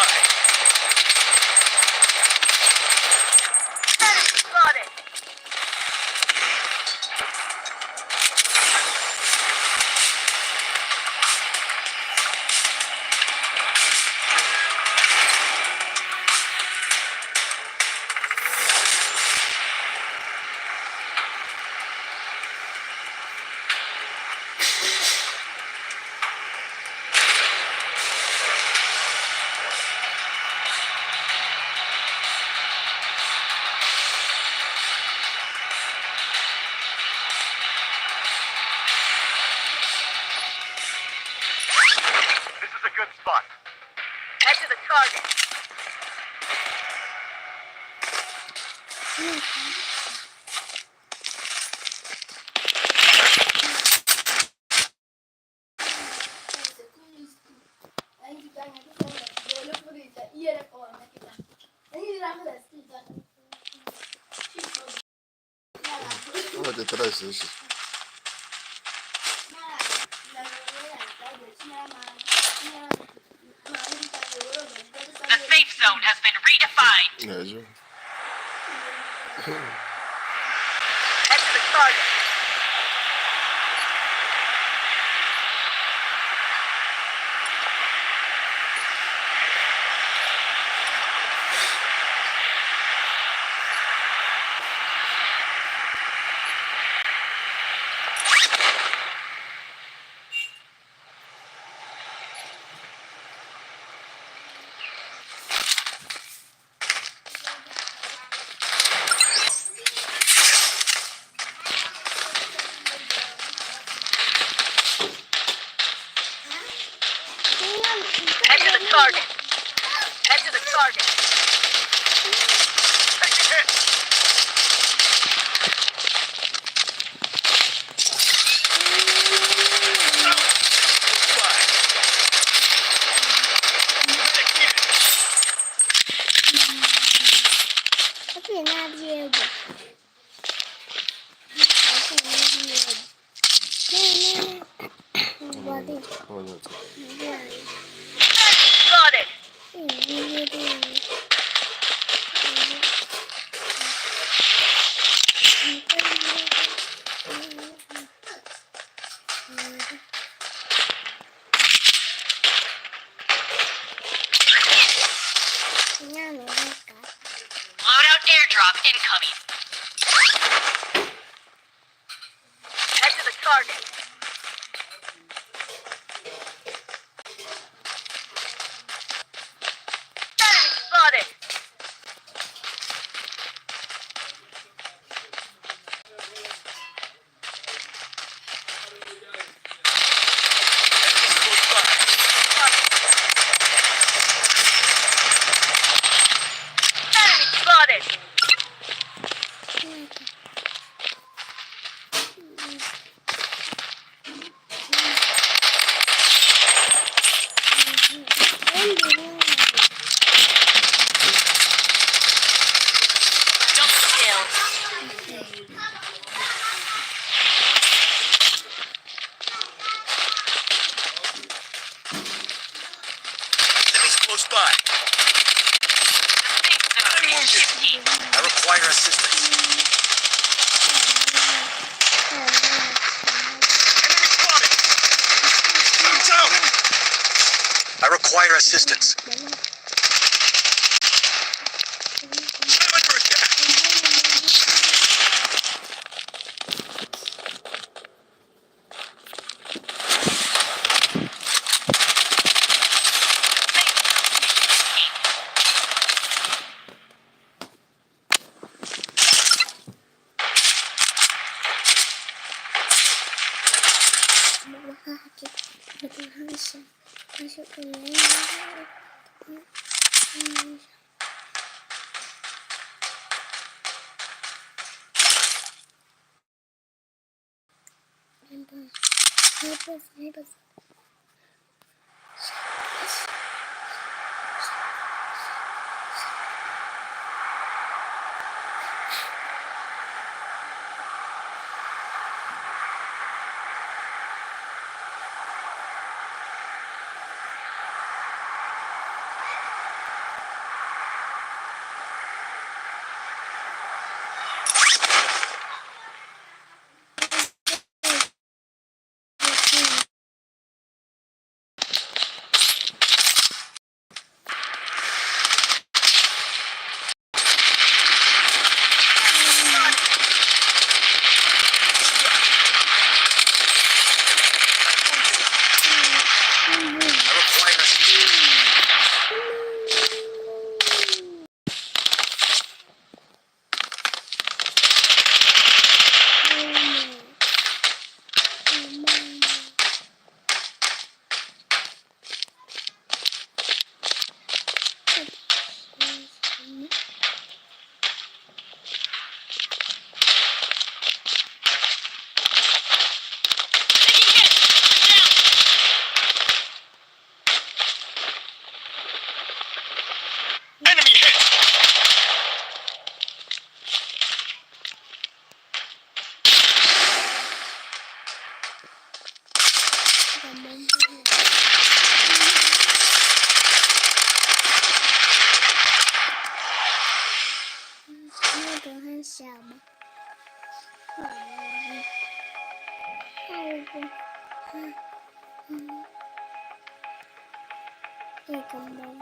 by. Enemy spotted. This is a good spot. Head to the target. What the trash is? The safe zone has been redefined. Yeah, sure. Head to the target. Head to the target. Head to the target. Taking hits. Spotted. Loadout airdrop incoming. Head to the target. Enemy spotted. Enemy spotted. Double kill. Enemies close by. The safe zone is empty. I require assistance. Enemy spotted. I'm down. I require assistance. I'm under attack. 잠깐만.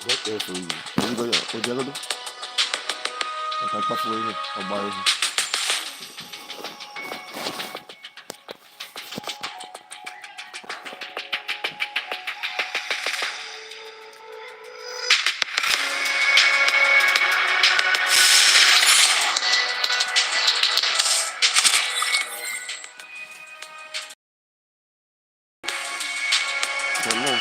Rất là sự những cái tôi nhớ đó phải bắt với ông bay Đúng rồi.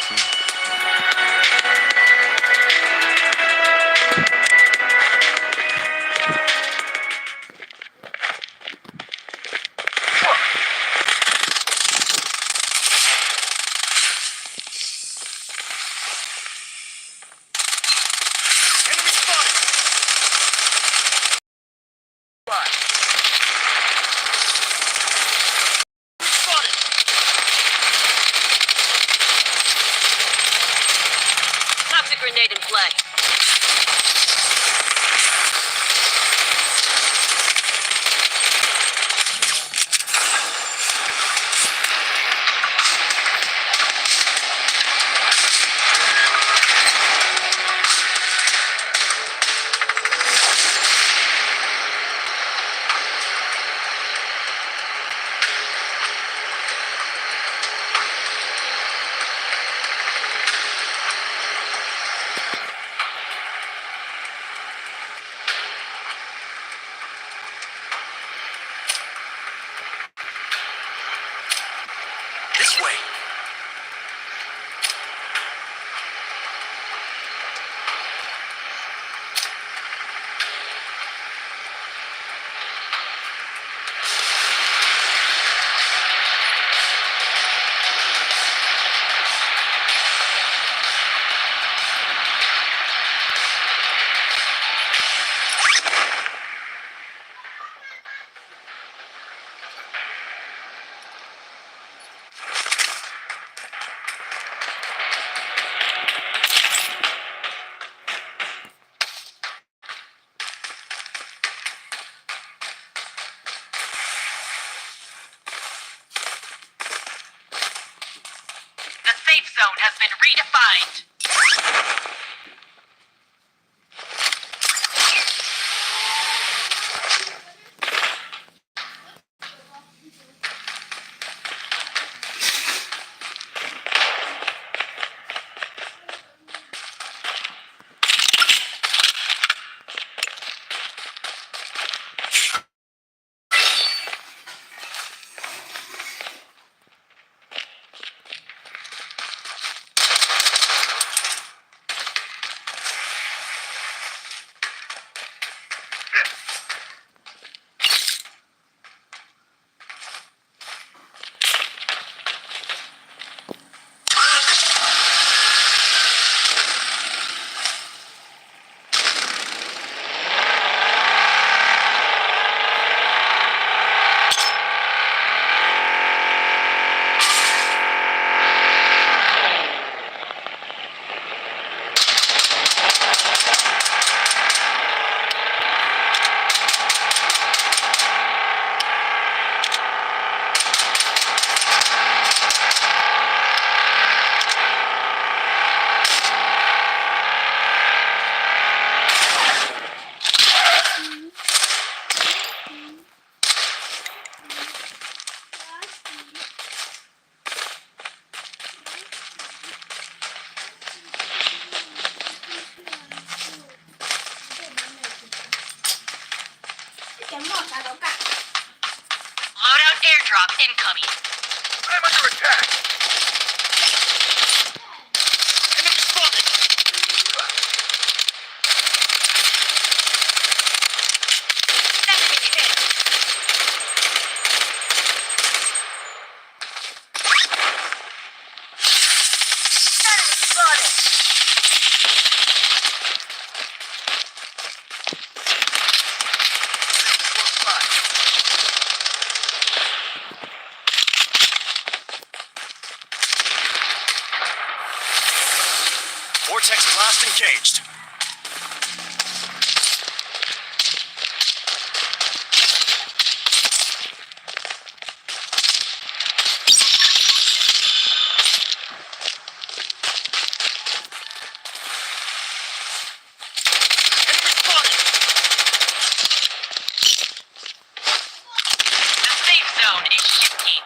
Enemy spotted! Spot. Spotted! Toxic grenade in play. This way. The safe zone has been redefined. Loadout airdrop incoming. I'm under attack! Enemy spotted! Enemy hit. Enemy spotted. Vortex blast engaged. Enemy spotted! The safe zone is shifting.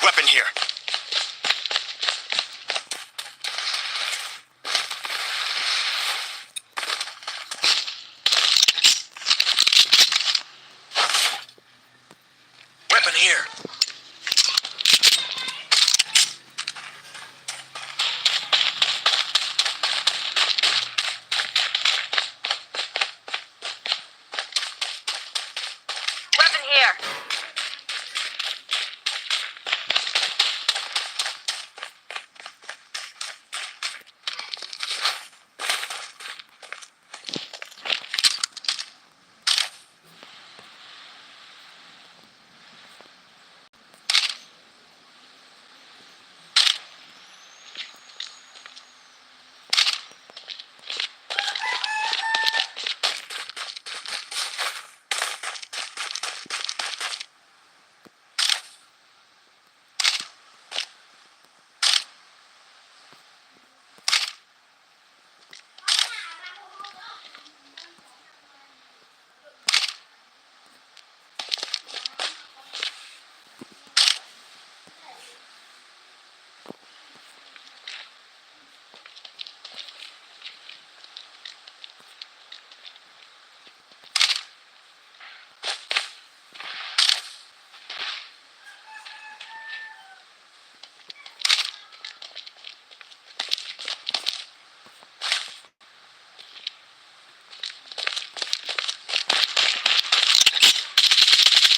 Weapon here. Weapon here. Weapon here.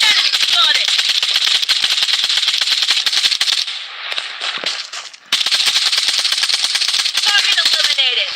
Enemy spotted. Target eliminated.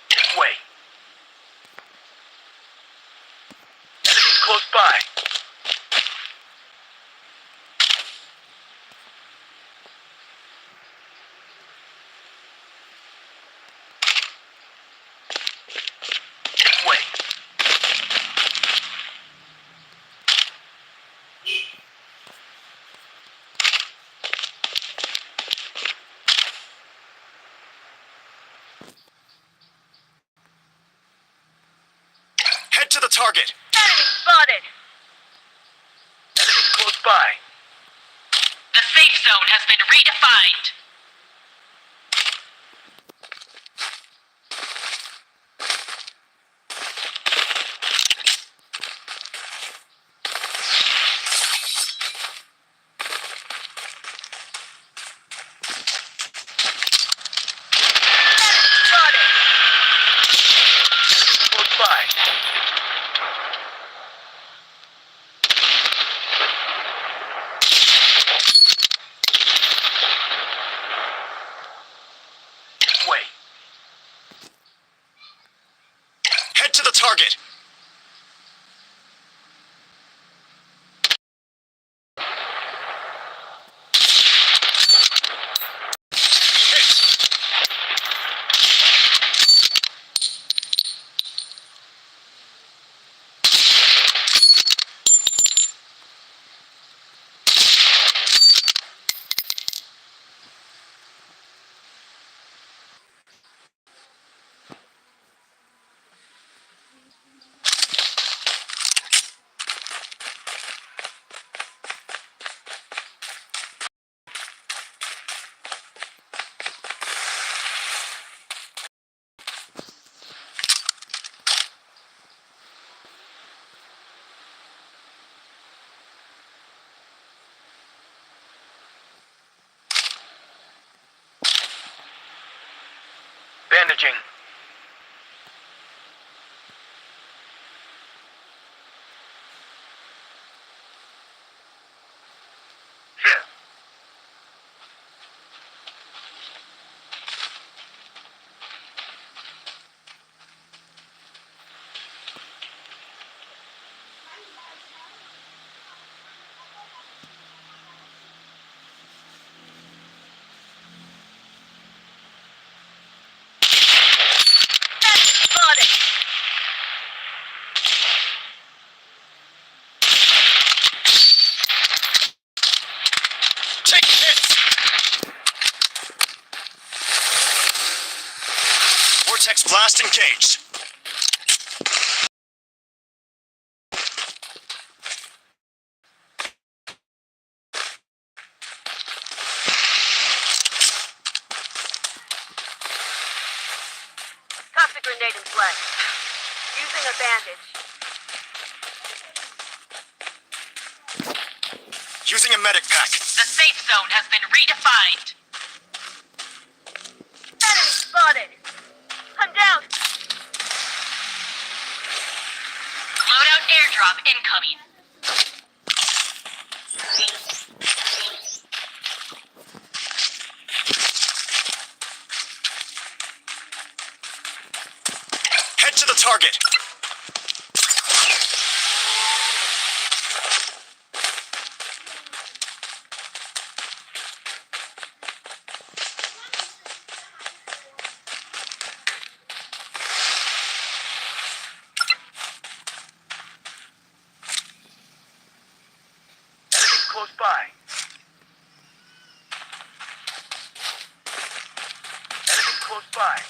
This way. Enemies close by. This way. Head to the target. Enemy spotted. Enemies close by. The safe zone has been redefined. Spotted. Close by. Bandaging. Here. Enemy spotted. Take hits! Vortex blast engaged. Toxic grenade in play. Using a bandage. Using a medic pack. The safe zone has been redefined. Enemy spotted. I'm down. Loadout airdrop incoming. Head to the target. Enemy close by. Enemy close by.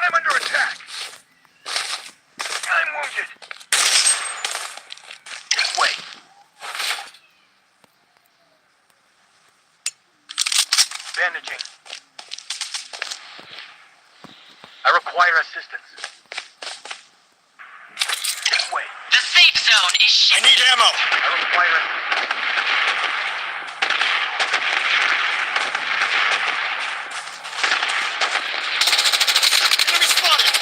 I'm under attack. I'm wounded. This way. Bandaging. I require assistance. This way. The safe zone is I shifting. need ammo. I require assistance. Enemy spotted.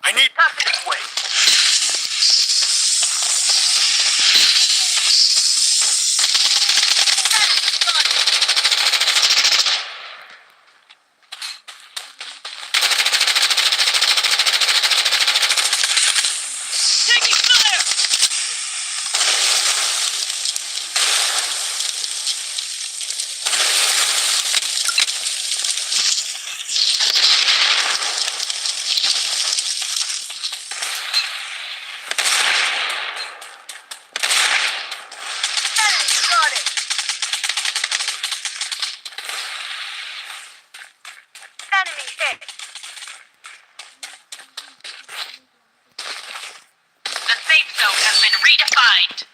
I need This way. Taking fire! Enemy spotted! Enemy hit! The safe zone has been redefined.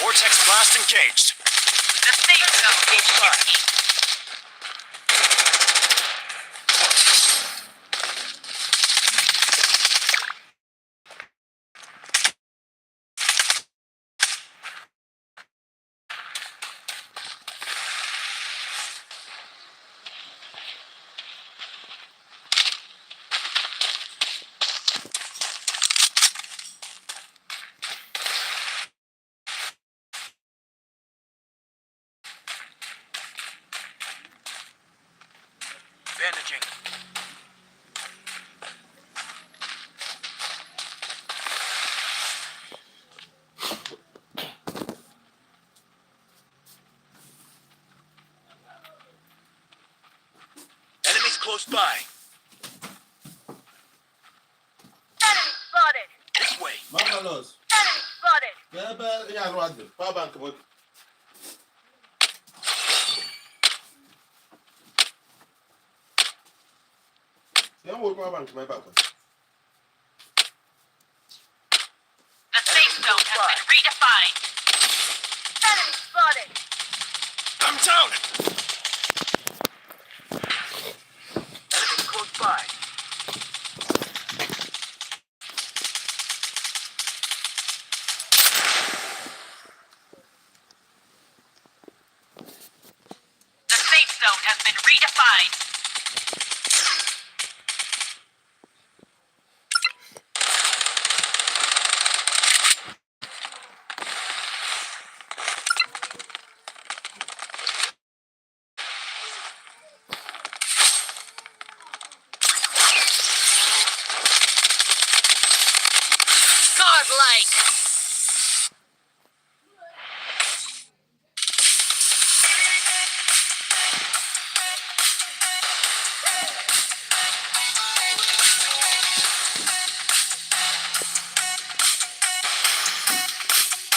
vortex blast engaged. The safe zone is shifting. Bandaging. close by. Enemy spotted. This way. Marvelous. Enemy spotted. Ebe ihe anụ adị. Power bank m. Ya nwere power bank m ebe a. The safe zone has been redefined. Enemy spotted. I'm down. Enemy close by. The safe zone has been redefined. Godlike.